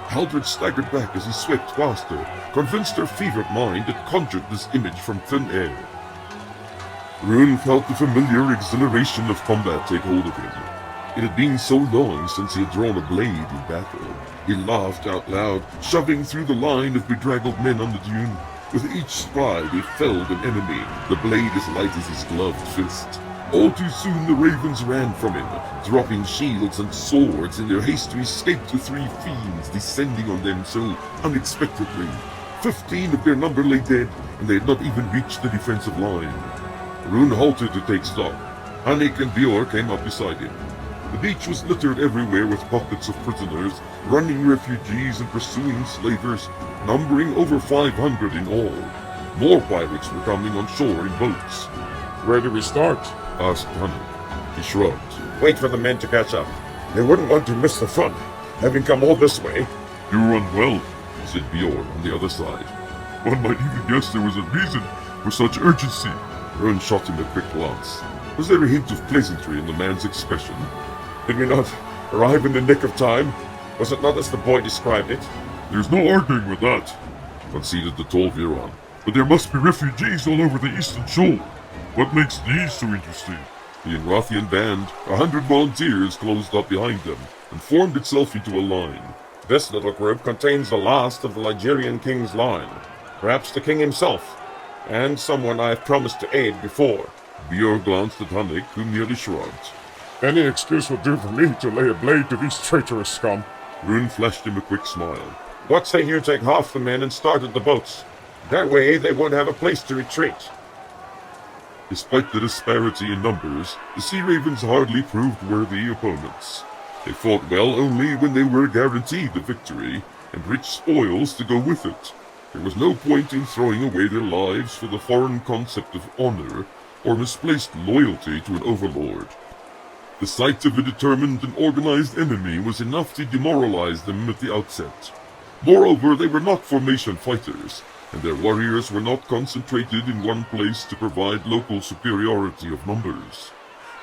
Haldred staggered back as he swept past her, convinced her fevered mind had conjured this image from thin air. Rune felt the familiar exhilaration of combat take hold of him. It had been so long since he had drawn a blade in battle. He laughed out loud, shoving through the line of bedraggled men on the dune. With each stride he felled an enemy, the blade as light as his gloved fist. All too soon the ravens ran from him, dropping shields and swords in their haste to escape the 3 fiends descending on them so unexpectedly. 15 of their number lay dead, and they had not even reached the defensive line. Rune halted to take stock. Hannik and Björk came up beside him. The beach was littered everywhere with pockets of prisoners, running refugees and pursuing slavers, numbering over 500 in all. More pirates were coming on shore in boats. Where do we start? Asked Hannik. He shrugged. Wait for the men to catch up. They wouldn't want to miss the fun, having come all this way. You run well, said Bjorn on the other side. One might even guess there was a reason for such urgency. Rune shot him a quick glance. Was there a hint of pleasantry in the man's expression? Did we not arrive in the nick of time? Was it not as the boy described it? There's no arguing with that, conceded the tall Viron. But there must be refugees all over the eastern shore. What makes these so interesting? The Inrathian band, 100 volunteers, closed up behind them and formed itself into a line. This little group contains the last of the Ligurian king's line. Perhaps the king himself, and someone I have promised to aid before. Björn glanced at Hannik, who merely shrugged. Any excuse will do for me to lay a blade to these traitorous scum. Rune flashed him a quick smile. What say you take half the men and start at the boats? That way they won't have a place to retreat. Despite the disparity in numbers, the Sea Ravens hardly proved worthy opponents. They fought well only when they were guaranteed the victory, and rich spoils to go with it. There was no point in throwing away their lives for the foreign concept of honor or misplaced loyalty to an overlord. The sight of a determined and organized enemy was enough to demoralize them at the outset. Moreover, they were not formation fighters, and their warriors were not concentrated in one place to provide local superiority of numbers.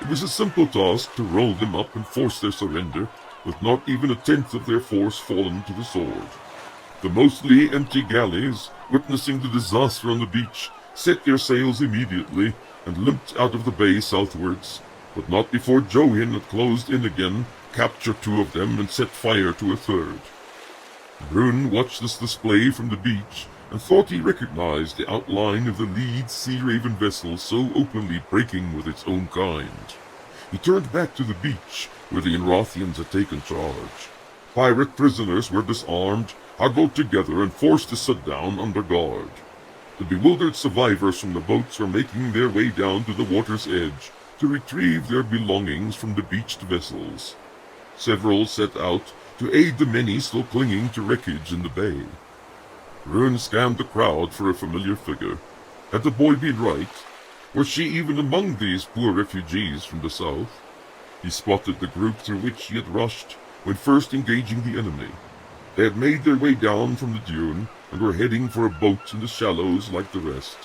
It was a simple task to roll them up and force their surrender, with not even a tenth of their force fallen to the sword. The mostly empty galleys, witnessing the disaster on the beach, set their sails immediately and limped out of the bay southwards, but not before Johin had closed in again, captured 2 of them, and set fire to a 3rd. Rune watched this display from the beach and thought he recognized the outline of the lead Sea Raven vessel so openly breaking with its own kind. He turned back to the beach, where the Inrathians had taken charge. Pirate prisoners were disarmed, huddled together, and forced to sit down under guard. The bewildered survivors from the boats were making their way down to the water's edge to retrieve their belongings from the beached vessels. Several set out to aid the many still clinging to wreckage in the bay. Rune scanned the crowd for a familiar figure. Had the boy been right? Was she even among these poor refugees from the south? He spotted the group through which he had rushed when first engaging the enemy. They had made their way down from the dune and were heading for a boat in the shallows like the rest.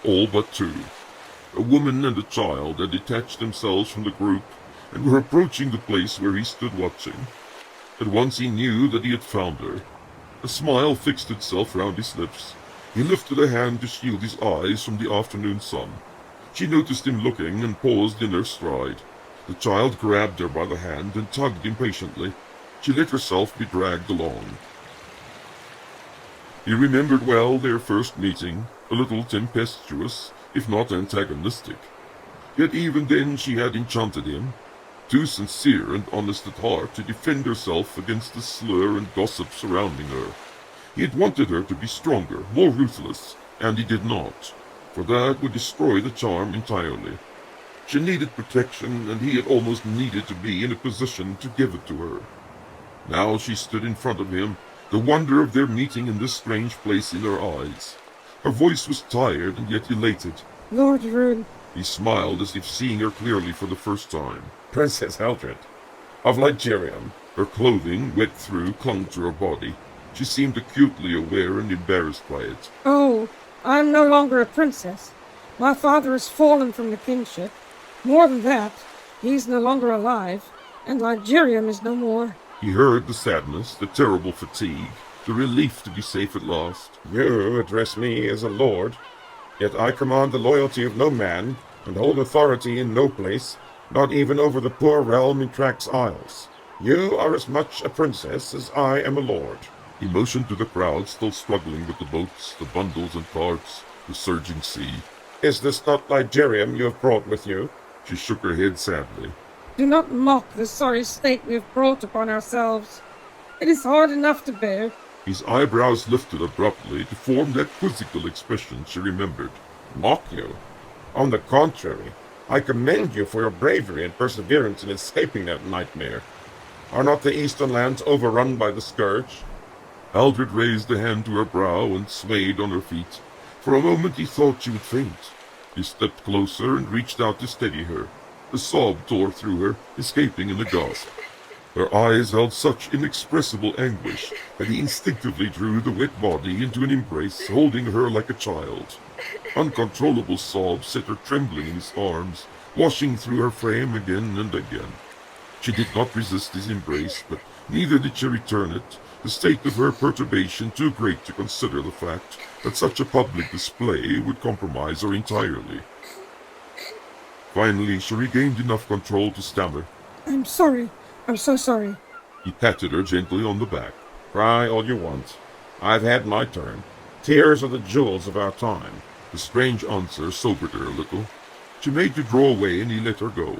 All but 2. A woman and a child had detached themselves from the group and were approaching the place where he stood watching. At once he knew that he had found her. A smile fixed itself round his lips. He lifted a hand to shield his eyes from the afternoon sun. She noticed him looking and paused in her stride. The child grabbed her by the hand and tugged impatiently. she let herself be dragged along. He remembered well their first meeting, a little tempestuous, if not antagonistic. Yet even then she had enchanted him, too sincere and honest at heart to defend herself against the slur and gossip surrounding her. He had wanted her to be stronger, more ruthless, and he did not, for that would destroy the charm entirely. She needed protection, and he had almost needed to be in a position to give it to her. Now she stood in front of him, the wonder of their meeting in this strange place in her eyes. Her voice was tired and yet elated. Lord Rune. He smiled as if seeing her clearly for the first time. Princess Haldred, of Ligerium. Her clothing, wet through, clung to her body. She seemed acutely aware and embarrassed by it. Oh, I'm no longer a princess. My father has fallen from the kingship. More than that, he's no longer alive, and Ligerium is no more. He heard the sadness, the terrible fatigue, the relief to be safe at last. You address me as a lord, yet I command the loyalty of no man, and hold authority in no place, not even over the poor realm in Track's Isles. You are as much a princess as I am a lord. He motioned to the crowd still struggling with the boats, the bundles and carts, the surging sea. Is this not Ligerium you have brought with you? She shook her head sadly. Do not mock the sorry state we have brought upon ourselves. It is hard enough to bear. His eyebrows lifted abruptly to form that quizzical expression she remembered. Mock you? On the contrary, I commend you for your bravery and perseverance in escaping that nightmare. Are not the eastern lands overrun by the scourge? Haldred raised a hand to her brow and swayed on her feet. For a moment he thought she would faint. He stepped closer and reached out to steady her. A sob tore through her, escaping in a gasp. Her eyes held such inexpressible anguish that he instinctively drew the wet body into an embrace, holding her like a child. Uncontrollable sobs set her trembling in his arms, washing through her frame again and again. She did not resist his embrace, but neither did she return it, the state of her perturbation too great to consider the fact that such a public display would compromise her entirely. Finally, she regained enough control to stammer. I'm sorry. I'm so sorry. He patted her gently on the back. Cry all you want. I've had my turn. Tears are the jewels of our time. The strange answer sobered her a little. She made to draw away, and he let her go.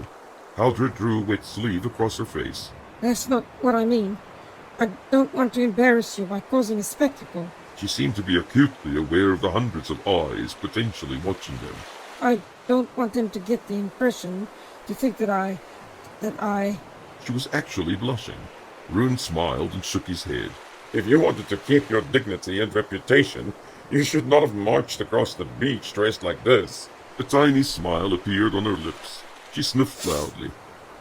Haldred drew a wet sleeve across her face. That's not what I mean. I don't want to embarrass you by causing a spectacle. She seemed to be acutely aware of the hundreds of eyes potentially watching them. I don't want them to get the impression to think that I... She was actually blushing. Rune smiled and shook his head. If you wanted to keep your dignity and reputation, you should not have marched across the beach dressed like this. A tiny smile appeared on her lips. She sniffed loudly.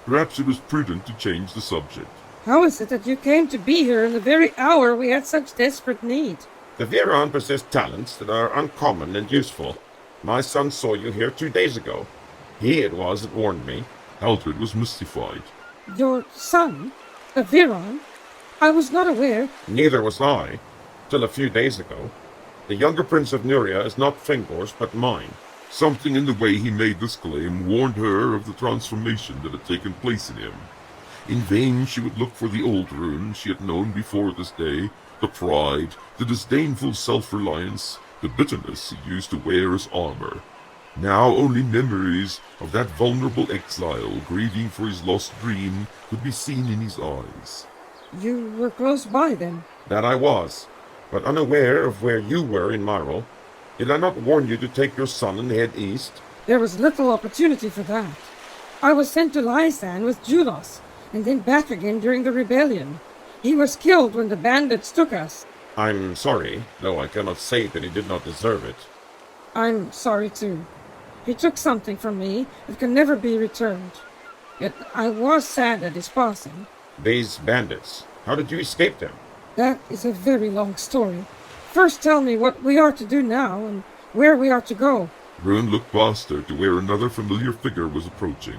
Perhaps it was prudent to change the subject. How is it that you came to be here in the very hour we had such desperate need? The Viron possess talents that are uncommon and useful. My son saw you here 2 days ago. He it was that warned me. Haldred was mystified. Your son? A Viron? I was not aware. Neither was I, till a few days ago. The younger prince of Nuria is not Fingor's, but mine. Something in the way he made this claim warned her of the transformation that had taken place in him. In vain she would look for the old Rune she had known before this day, the pride, the disdainful self-reliance, the bitterness he used to wear as armor. Now only memories of that vulnerable exile grieving for his lost dream could be seen in his eyes. You were close by then. That I was, but unaware of where you were in Myrtle. Did I not warn you to take your son and head east? There was little opportunity for that. I was sent to Lysan with Julos, and then back again during the rebellion. He was killed when the bandits took us. I'm sorry, though I cannot say that he did not deserve it. I'm sorry too. He took something from me that can never be returned. Yet I was sad at his passing. These bandits, how did you escape them? That is a very long story. First tell me what we are to do now, and where we are to go. Rune looked past her to where another familiar figure was approaching.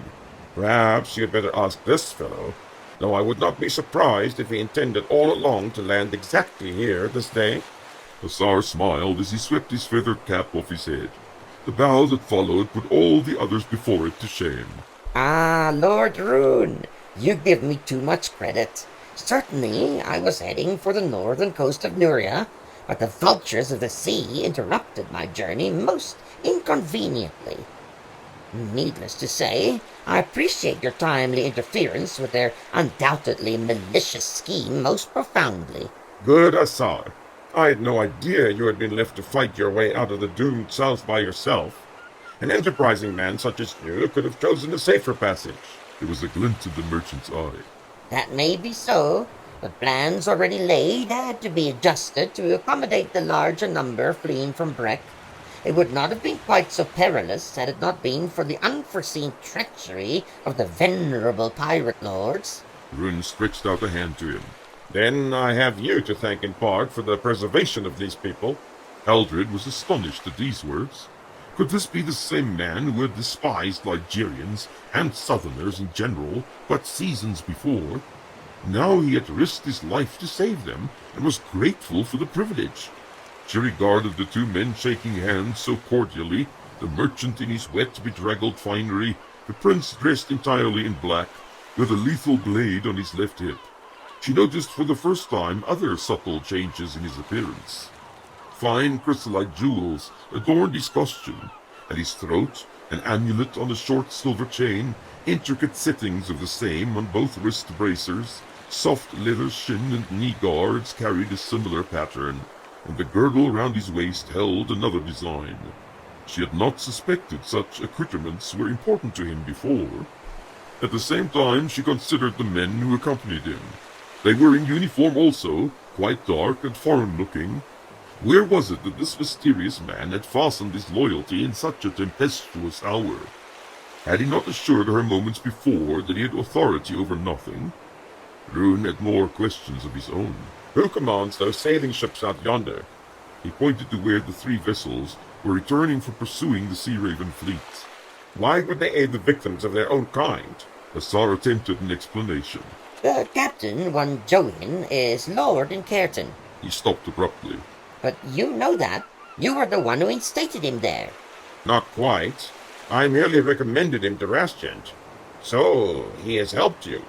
Perhaps you had better ask this fellow, though I would not be surprised if he intended all along to land exactly here this day. Hussar smiled as he swept his feathered cap off his head. The bow that followed put all the others before it to shame. Ah, Lord Rune, you give me too much credit. Certainly, I was heading for the northern coast of Nuria, but the vultures of the sea interrupted my journey most inconveniently. Needless to say, I appreciate your timely interference with their undoubtedly malicious scheme most profoundly. Good Asar. I had no idea you had been left to fight your way out of the doomed south by yourself. An enterprising man such as you could have chosen a safer passage. There was a glint in the merchant's eye. That may be so, but plans already laid had to be adjusted to accommodate the larger number fleeing from Breck. It would not have been quite so perilous had it not been for the unforeseen treachery of the venerable pirate lords. Rune stretched out a hand to him. Then I have you to thank in part for the preservation of these people. Aldred was astonished at these words. Could this be the same man who had despised Ligurians and Southerners in general but seasons before? Now he had risked his life to save them, and was grateful for the privilege. She regarded the two men shaking hands so cordially, the merchant in his wet, bedraggled finery, the prince dressed entirely in black, with a lethal blade on his left hip. She noticed for the first time other subtle changes in his appearance. Fine chrysolite jewels adorned his costume. At his throat, an amulet on a short silver chain, intricate settings of the same on both wrist bracers, soft leather shin and knee guards carried a similar pattern, and the girdle round his waist held another design. She had not suspected such accoutrements were important to him before. At the same time, she considered the men who accompanied him. They were in uniform also, quite dark and foreign-looking. Where was it that this mysterious man had fastened his loyalty in such a tempestuous hour? Had he not assured her moments before that he had authority over nothing? Rune had more questions of his own. Who commands those sailing ships out yonder? He pointed to where the three vessels were returning from pursuing the Sea Raven fleet. Why would they aid the victims of their own kind? Asar attempted an explanation. The captain, one Join, is lowered in Cairton. He stopped abruptly. But you know that. You were the one who instated him there. Not quite. I merely recommended him to Raschent. So, he has helped you.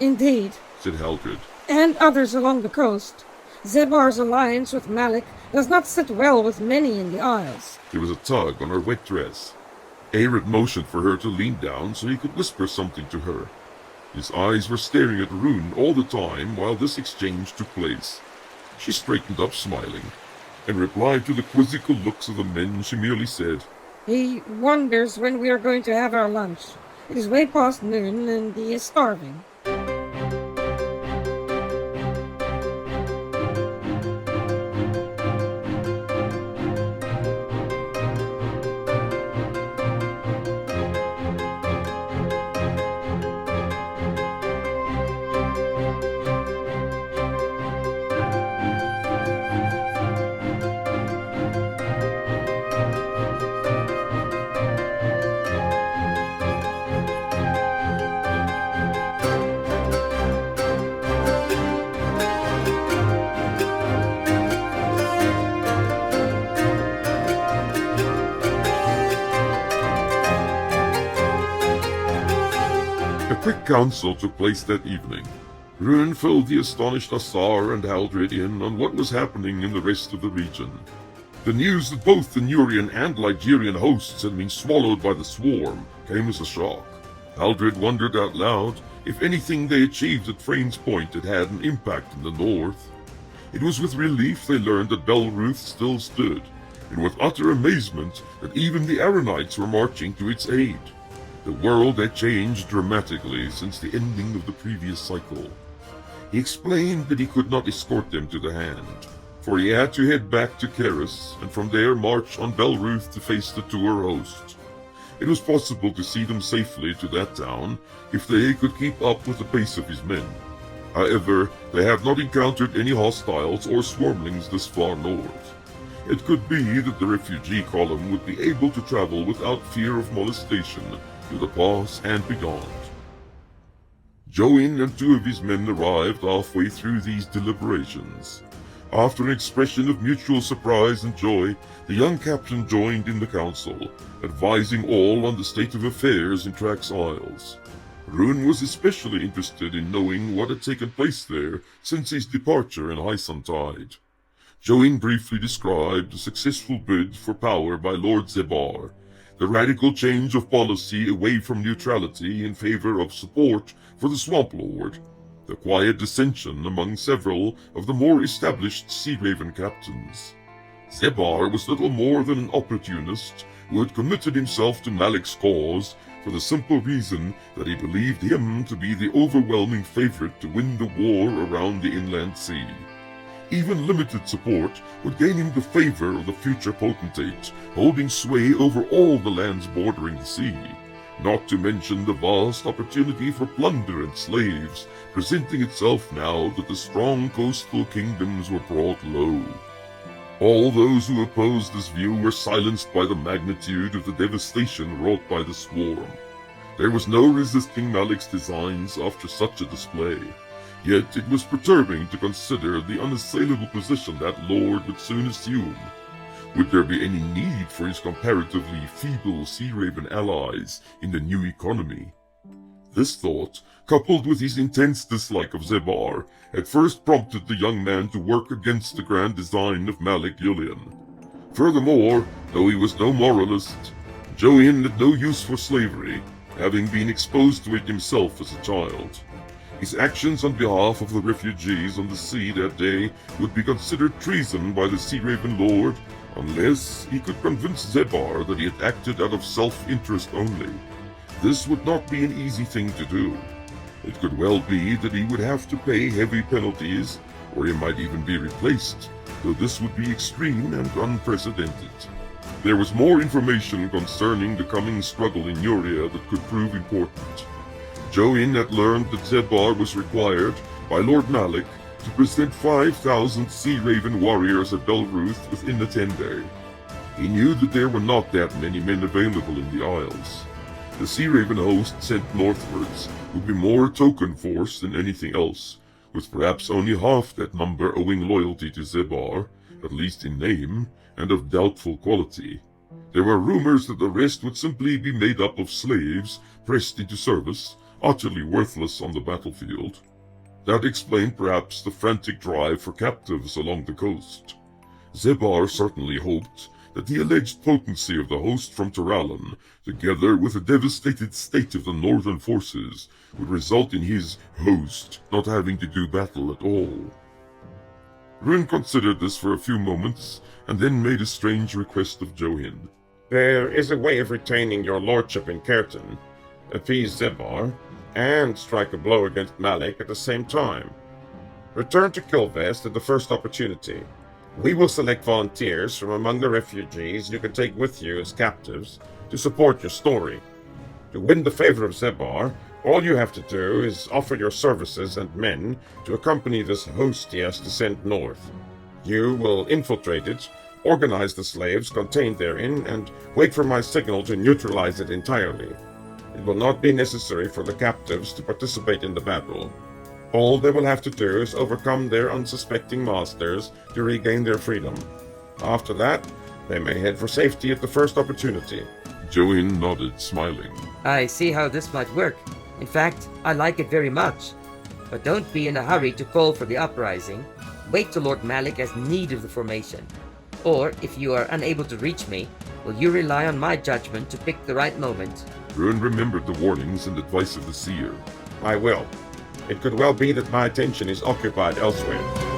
Indeed, Said Haldred. and others along the coast. Zebar's alliance with Malik does not sit well with many in the Isles. There was a tug on her wet dress. Arid motioned for her to lean down so he could whisper something to her. His eyes were staring at Rune all the time while this exchange took place. She straightened up, smiling. In reply to the quizzical looks of the men, she merely said, He wonders when we are going to have our lunch. It is way past noon and he is starving. A quick council took place that evening. Rune filled the astonished Asar and Haldred in on what was happening in the rest of the region. The news that both the Nurian and Ligurian hosts had been swallowed by the swarm came as a shock. Haldred wondered out loud if anything they achieved at Frane's Point had had an impact in the north. It was with relief they learned that Belruth still stood, and with utter amazement that even the Aranites were marching to its aid. The world had changed dramatically since the ending of the previous cycle. He explained that he could not escort them to the Hand, for he had to head back to Keris and from there march on Belruth to face the Tour host. It was possible to see them safely to that town if they could keep up with the pace of his men. However, they have not encountered any hostiles or swarmlings this far north. It could be that the refugee column would be able to travel without fear of molestation to the pass and beyond. Join and two of his men arrived halfway through these deliberations. After an expression of mutual surprise and joy, the young captain joined in the council, advising all on the state of affairs in Trax Isles. Rune was especially interested in knowing what had taken place there since his departure in Tide. Join briefly described the successful bid for power by Lord Zebar, the radical change of policy away from neutrality in favor of support for the Swamp Lord, the quiet dissension among several of the more established Sea Raven captains. Zebar was little more than an opportunist who had committed himself to Malik's cause for the simple reason that he believed him to be the overwhelming favorite to win the war around the inland sea. Even limited support would gain him the favor of the future potentate, holding sway over all the lands bordering the sea, not to mention the vast opportunity for plunder and slaves presenting itself now that the strong coastal kingdoms were brought low. All those who opposed this view were silenced by the magnitude of the devastation wrought by the swarm. There was no resisting Malik's designs after such a display. Yet it was perturbing to consider the unassailable position that lord would soon assume. Would there be any need for his comparatively feeble Sea Raven allies in the new economy? This thought, coupled with his intense dislike of Zebar, had first prompted the young man to work against the grand design of Malik Yulian. Furthermore, though he was no moralist, Join had no use for slavery, having been exposed to it himself as a child. His actions on behalf of the refugees on the sea that day would be considered treason by the Sea Raven Lord unless he could convince Zebar that he had acted out of self-interest only. This would not be an easy thing to do. It could well be that he would have to pay heavy penalties, or he might even be replaced, though this would be extreme and unprecedented. There was more information concerning the coming struggle in Nurian that could prove important. Join had learned that Zebar was required by Lord Malik to present 5,000 Sea Raven warriors at Belruth within the 10 day. He knew that there were not that many men available in the Isles. The Sea Raven host sent northwards would be more token force than anything else, with perhaps only half that number owing loyalty to Zebar, at least in name, and of doubtful quality. There were rumors that the rest would simply be made up of slaves pressed into service, utterly worthless on the battlefield. That explained perhaps the frantic drive for captives along the coast. Zebar certainly hoped that the alleged potency of the host from Taralan, together with the devastated state of the northern forces, would result in his host not having to do battle at all. Rune considered this for a few moments, and then made a strange request of Johin. There is a way of retaining your lordship in Kerton, appease Zebar, and strike a blow against Malik at the same time. Return to Kilvest at the first opportunity. We will select volunteers from among the refugees you can take with you as captives to support your story. To win the favor of Zebar, all you have to do is offer your services and men to accompany this host he has to send north. You will infiltrate it, organize the slaves contained therein, and wait for my signal to neutralize it entirely. It will not be necessary for the captives to participate in the battle. All they will have to do is overcome their unsuspecting masters to regain their freedom. After that, they may head for safety at the first opportunity. Join nodded, smiling. I see how this might work. In fact, I like it very much. But don't be in a hurry to call for the uprising. Wait till Lord Malik has need of the formation. Or, if you are unable to reach me, will you rely on my judgment to pick the right moment? Rune remembered the warnings and advice of the Sear. I will. It could well be that my attention is occupied elsewhere.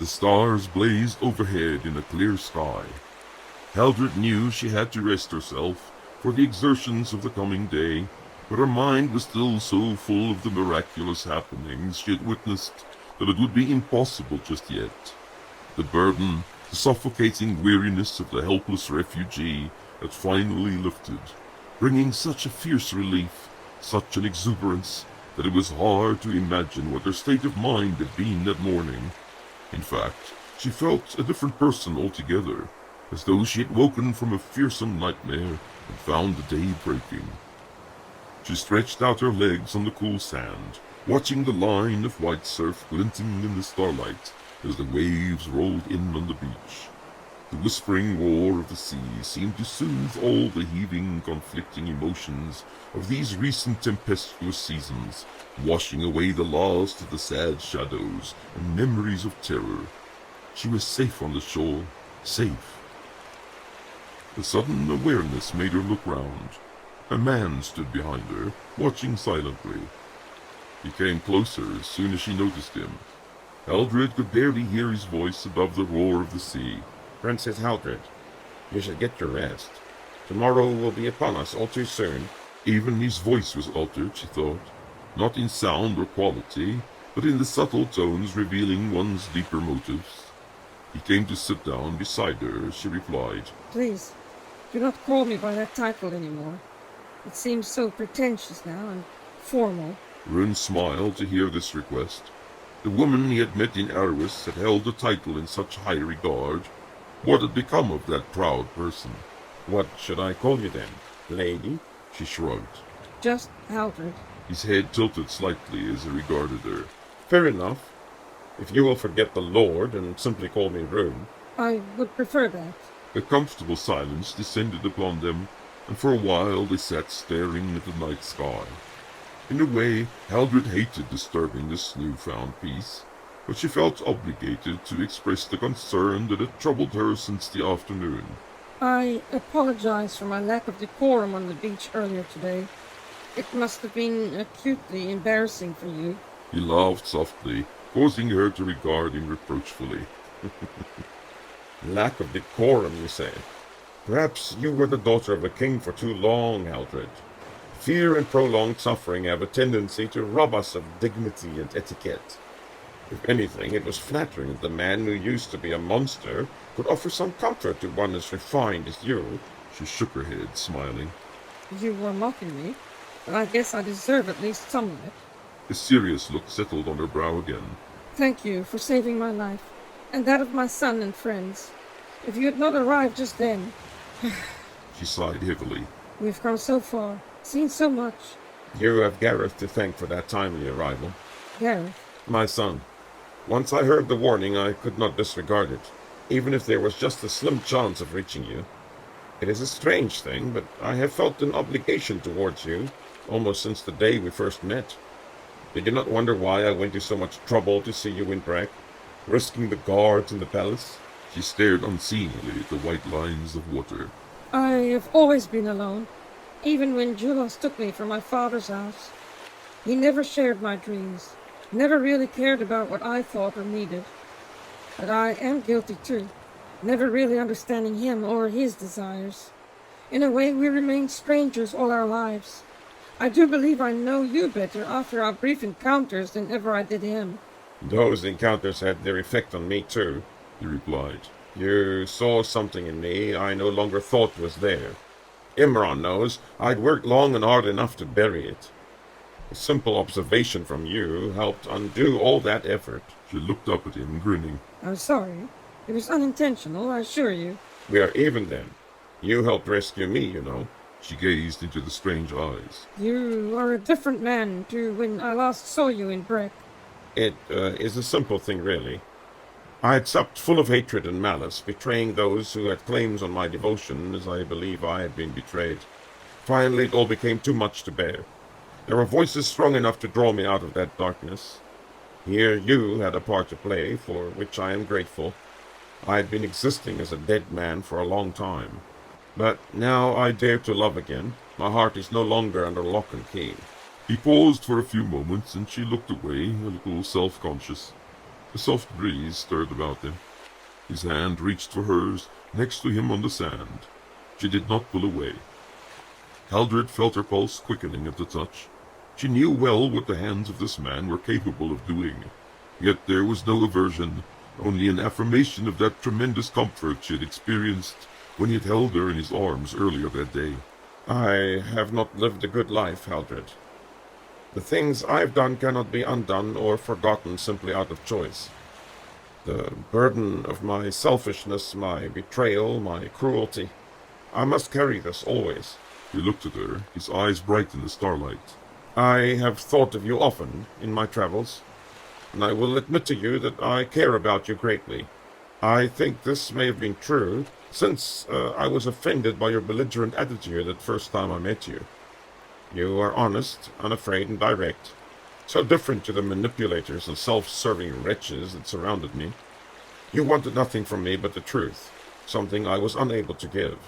The stars blazed overhead in a clear sky. Haldred knew she had to rest herself for the exertions of the coming day, but her mind was still so full of the miraculous happenings she had witnessed that it would be impossible just yet. The burden, The suffocating weariness of the helpless refugee had finally lifted, bringing such a fierce relief, such an exuberance, that it was hard to imagine what her state of mind had been that morning. In fact, she felt a different person altogether, as though she had woken from a fearsome nightmare and found the day breaking. She stretched out her legs on the cool sand, watching the line of white surf glinting in the starlight as the waves rolled in on the beach. The whispering roar of the sea seemed to soothe all the heaving, conflicting emotions of these recent tempestuous seasons, washing away the last of the sad shadows and memories of terror. She was safe on the shore, safe. A sudden awareness made her look round. A man stood behind her, watching silently. He came closer as soon as she noticed him. Haldred could barely hear his voice above the roar of the sea. Princess Haldred, you should get your rest. Tomorrow will be upon us all too soon. Even his voice was altered, she thought, not in sound or quality, but in the subtle tones revealing one's deeper motives. He came to sit down beside her as she replied, Please, do not call me by that title anymore. It seems so pretentious now and formal. Rune smiled to hear this request. The woman he had met in Arwis had held the title in such high regard. What had become of that proud person? What should I call you then, lady? She shrugged. Just Haldred. His head tilted slightly as he regarded her. Fair enough. If you will forget the Lord and simply call me Rune. I would prefer that. A comfortable silence descended upon them, and for a while they sat staring at the night sky. In a way, Haldred hated disturbing this newfound peace, but she felt obligated to express the concern that had troubled her since the afternoon. I apologize for my lack of decorum on the beach earlier today. It must have been acutely embarrassing for you. He laughed softly, causing her to regard him reproachfully. Lack of decorum, you say? Perhaps you were the daughter of a king for too long, Haldred. Fear and prolonged suffering have a tendency to rob us of dignity and etiquette. If anything, it was flattering that the man who used to be a monster could offer some comfort to one as refined as you. She shook her head, smiling. You were mocking me, but I guess I deserve at least some of it. A serious look settled on her brow again. Thank you for saving my life, and that of my son and friends. If you had not arrived just then... She sighed heavily. We've come so far, seen so much. You have Gareth to thank for that timely arrival. Gareth? My son. Once I heard the warning, I could not disregard it, even if there was just a slim chance of reaching you. It is a strange thing, but I have felt an obligation towards you, almost since the day we first met. Did you not wonder why I went to so much trouble to see you in Breck, risking the guards in the palace? She stared unseeingly at the white lines of water. I have always been alone, even when Julos took me from my father's house. He never shared my dreams, never really cared about what I thought or needed. But I am guilty too, never really understanding him or his desires. In a way, we remained strangers all our lives. I do believe I know you better after our brief encounters than ever I did him. Those encounters had their effect on me too, He replied. You saw something in me I no longer thought was there. Imran knows I'd worked long and hard enough to bury it. A simple observation from you helped undo all that effort. She looked up at him, grinning. I'm sorry. It was unintentional, I assure you. We are even then. You helped rescue me, you know. She gazed into the strange eyes. You are a different man to when I last saw you in Breck. It is a simple thing, really. I had supped full of hatred and malice, betraying those who had claims on my devotion, as I believe I had been betrayed. Finally, it all became too much to bear. There were voices strong enough to draw me out of that darkness. Here you had a part to play, for which I am grateful. I had been existing as a dead man for a long time. But now I dare to love again. My heart is no longer under lock and key. He paused for a few moments, and she looked away, a little self-conscious. A soft breeze stirred about them. His hand reached for hers, next to him on the sand. She did not pull away. Haldred felt her pulse quickening at the touch. She knew well what the hands of this man were capable of doing. Yet there was no aversion, only an affirmation of that tremendous comfort she had experienced when he had held her in his arms earlier that day. I have not lived a good life, Haldred. The things I've done cannot be undone or forgotten simply out of choice. The burden of my selfishness, my betrayal, my cruelty, I must carry this always. He looked at her, his eyes bright in the starlight. I have thought of you often in my travels, and I will admit to you that I care about you greatly. I think this may have been true, since I was offended by your belligerent attitude the first time I met you. You are honest, unafraid, and direct, so different to the manipulators and self-serving wretches that surrounded me. You wanted nothing from me but the truth, something I was unable to give.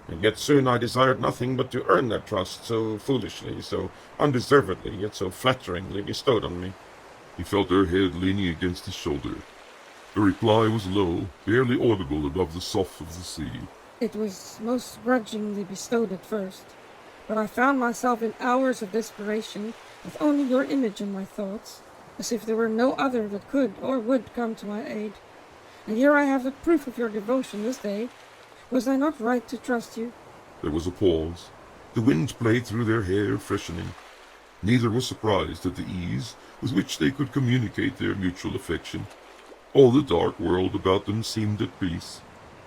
And yet soon I desired nothing but to earn that trust so foolishly, so undeservedly, yet so flatteringly bestowed on me. He felt her head leaning against his shoulder. Her reply was low, barely audible above the sough of the sea. It was most grudgingly bestowed at first, but I found myself in hours of desperation with only your image in my thoughts, as if there were no other that could or would come to my aid. And here I have the proof of your devotion this day. Was I not right to trust you? There was a pause. The wind played through their hair, freshening. Neither was surprised at the ease with which they could communicate their mutual affection. All the dark world about them seemed at peace.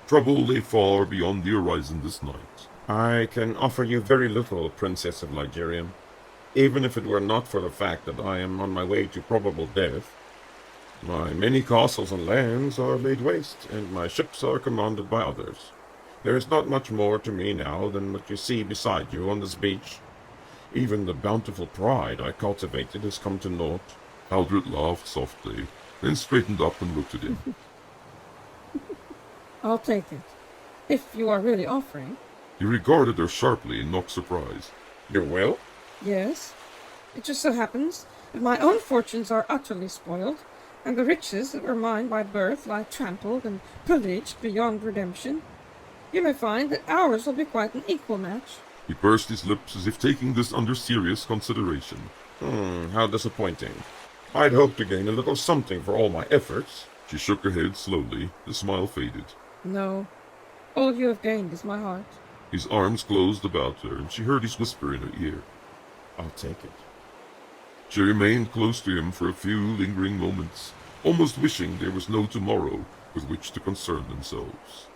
Trouble lay far beyond the horizon this night. I can offer you very little, Princess of Ligurium, even if it were not for the fact that I am on my way to probable death. My many castles and lands are laid waste, and my ships are commanded by others. There is not much more to me now than what you see beside you on this beach. Even the bountiful pride I cultivated has come to naught. Haldred laughed softly, then straightened up and looked at him. I'll take it, if you are really offering. He regarded her sharply in mock surprise. You will? Yes. It just so happens that my own fortunes are utterly spoiled, and the riches that were mine by birth lie trampled and pillaged beyond redemption. You may find that ours will be quite an equal match. He pursed his lips as if taking this under serious consideration. How disappointing. I'd hoped to gain a little something for all my efforts. She shook her head slowly. The smile faded. No. All you have gained is my heart. His arms closed about her, and she heard his whisper in her ear. I'll take it. She remained close to him for a few lingering moments, almost wishing there was no tomorrow with which to concern themselves.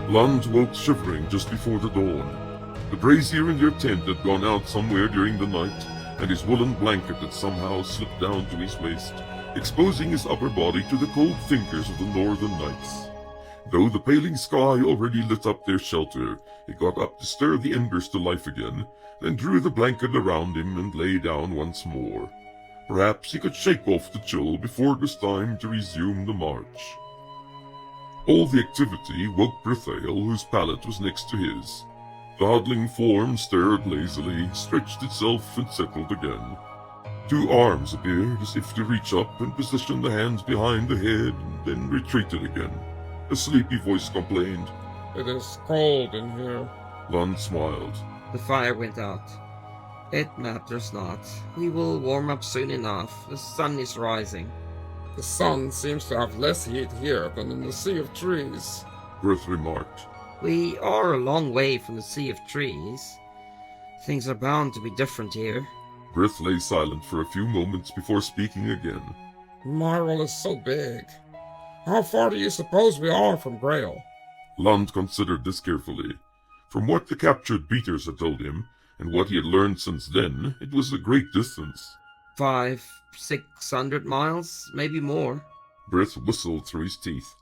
Lund woke shivering just before the dawn. The brazier in their tent had gone out somewhere during the night, and his woolen blanket had somehow slipped down to his waist, exposing his upper body to the cold fingers of the northern nights. Though the paling sky already lit up their shelter, he got up to stir the embers to life again, then drew the blanket around him and lay down once more. Perhaps he could shake off the chill before it was time to resume the march. All the activity woke Brithael, whose pallet was next to his. The huddling form stirred lazily, stretched itself, and settled again. Two arms appeared, as if to reach up and position the hands behind the head, and then retreated again. A sleepy voice complained. "It is cold in here." Lund smiled. The fire went out. It matters not. We will warm up soon enough. The sun is rising. "The sun seems to have less heat here than in the Sea of Trees." Grith remarked. We are a long way from the Sea of Trees. Things are bound to be different here. Brith lay silent for a few moments before speaking again. Marl is so big. How far do you suppose we are from Grail? Lund considered this carefully. From what the captured beaters had told him, and what he had learned since then, it was a great distance. 500-600 miles, maybe more. Brith whistled through his teeth.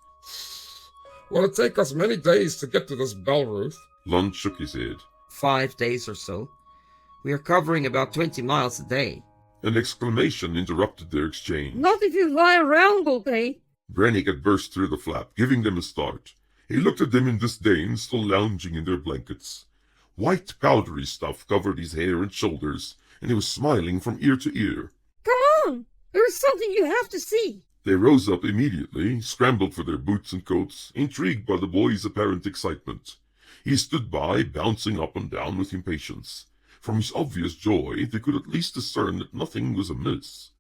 Will it take us many days to get to this Belruth? Lund shook his head. 5 days or so. We are covering about 20 miles a day. An exclamation interrupted their exchange. Not if you lie around all day. Brannick had burst through the flap, giving them a start. He looked at them in disdain, still lounging in their blankets. White powdery stuff covered his hair and shoulders, and he was smiling from ear to ear. Come on! There is something you have to see. They rose up immediately, scrambled for their boots and coats, intrigued by the boy's apparent excitement. He stood by, bouncing up and down with impatience. From his obvious joy, they could at least discern that nothing was amiss.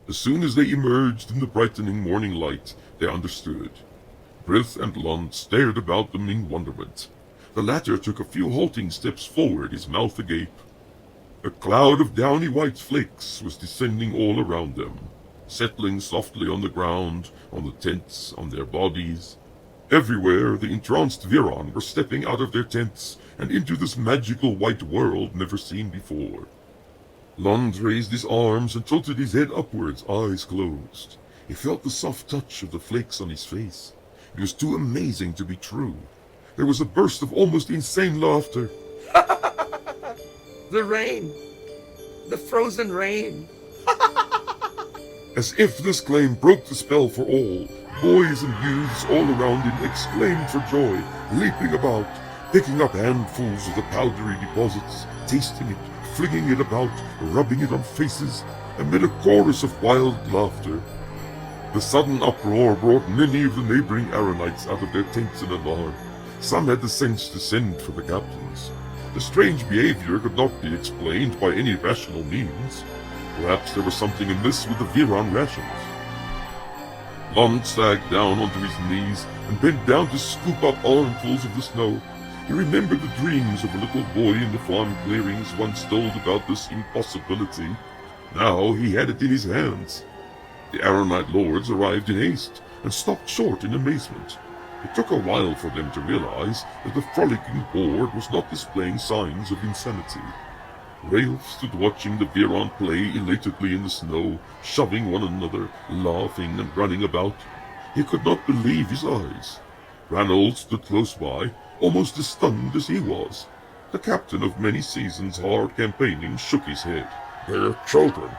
As soon as they emerged in the brightening morning light, they understood. Brith and Lund stared about them in wonderment. The latter took a few halting steps forward, his mouth agape. A cloud of downy white flakes was descending all around them, settling softly on the ground, on the tents, on their bodies. Everywhere, the entranced Viron were stepping out of their tents and into this magical white world never seen before. Lund raised his arms and tilted his head upwards, eyes closed. He felt the soft touch of the flakes on his face. It was too amazing to be true. There was a burst of almost insane laughter. The rain! The frozen rain! As if this claim broke the spell for all, boys and youths all around him exclaimed for joy, leaping about, picking up handfuls of the powdery deposits, tasting it, flinging it about, rubbing it on faces, amid a chorus of wild laughter. The sudden uproar brought many of the neighboring Aaronites out of their tents in alarm. Some had the sense to send for the captains. The strange behavior could not be explained by any rational means. Perhaps there was something amiss with the Viron rations. Lund sagged down onto his knees and bent down to scoop up armfuls of the snow. He remembered the dreams of a little boy in the farm clearings once told about this impossibility. Now he had it in his hands. The Aaronite lords arrived in haste and stopped short in amazement. It took a while for them to realize that the frolicking horde was not displaying signs of insanity. Railf stood watching the Viron play elatedly in the snow, shoving one another, laughing and running about. He could not believe his eyes. Ranald stood close by, almost as stunned as he was. The captain of many seasons' hard campaigning shook his head. They're children.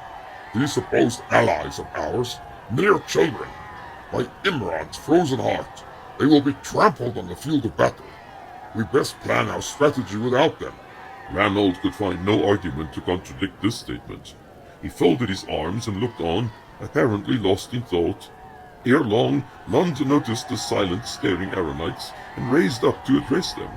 These supposed allies of ours, mere children. By Imran's frozen heart, they will be trampled on the field of battle. We best plan our strategy without them. Ranald could find no argument to contradict this statement. He folded his arms and looked on, apparently lost in thought. Ere long, Lund noticed the silent, staring Aaronites and raised up to address them.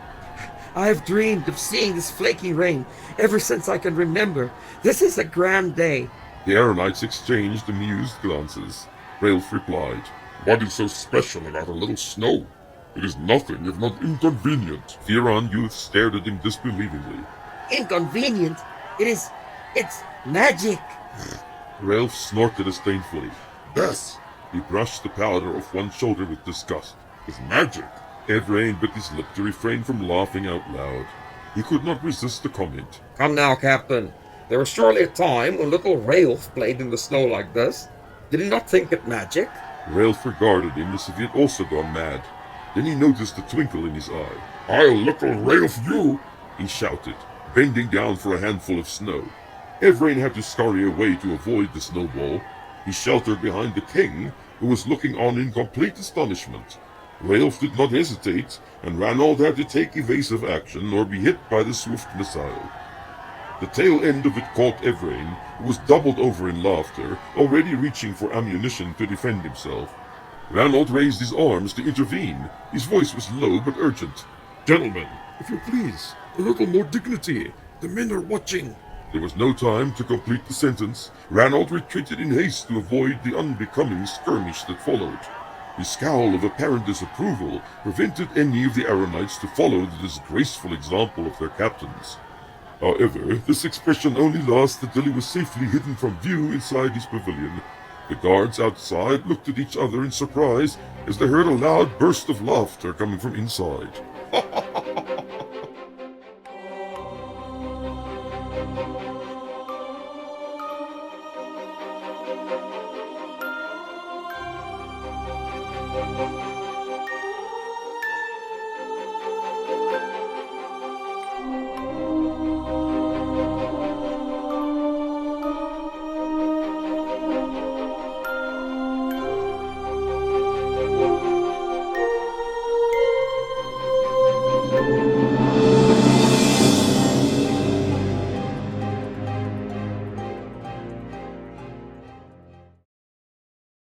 I have dreamed of seeing this flaking rain ever since I can remember. This is a grand day. The Aaronites exchanged amused glances. Railf replied, What is so special about a little snow? It is nothing if not inconvenient. Viron youth stared at him disbelievingly. Inconvenient? It's magic. Railf snorted disdainfully. Yes, He brushed the powder off one shoulder with disgust. it's magic. Evrain bit his lip to refrain from laughing out loud. He could not resist the comment. Come now, Captain. There was surely a time when little Railf played in the snow like this. Did he not think it magic? Railf regarded him as if he had also gone mad. Then he noticed a twinkle in his eye. I'll little Railf you. He shouted, bending down for a handful of snow. Evrain had to scurry away to avoid the snowball. He sheltered behind the king, who was looking on in complete astonishment. Railf did not hesitate, and Ranald had to take evasive action or be hit by the swift missile. The tail end of it caught Evrain, who was doubled over in laughter, already reaching for ammunition to defend himself. Ranald raised his arms to intervene. His voice was low but urgent. Gentlemen, if you please, a little more dignity. The men are watching. There was no time to complete the sentence. Ranald retreated in haste to avoid the unbecoming skirmish that followed. His scowl of apparent disapproval prevented any of the Aaronites to follow the disgraceful example of their captains. However, this expression only lasted till he was safely hidden from view inside his pavilion. The guards outside looked at each other in surprise as they heard a loud burst of laughter coming from inside.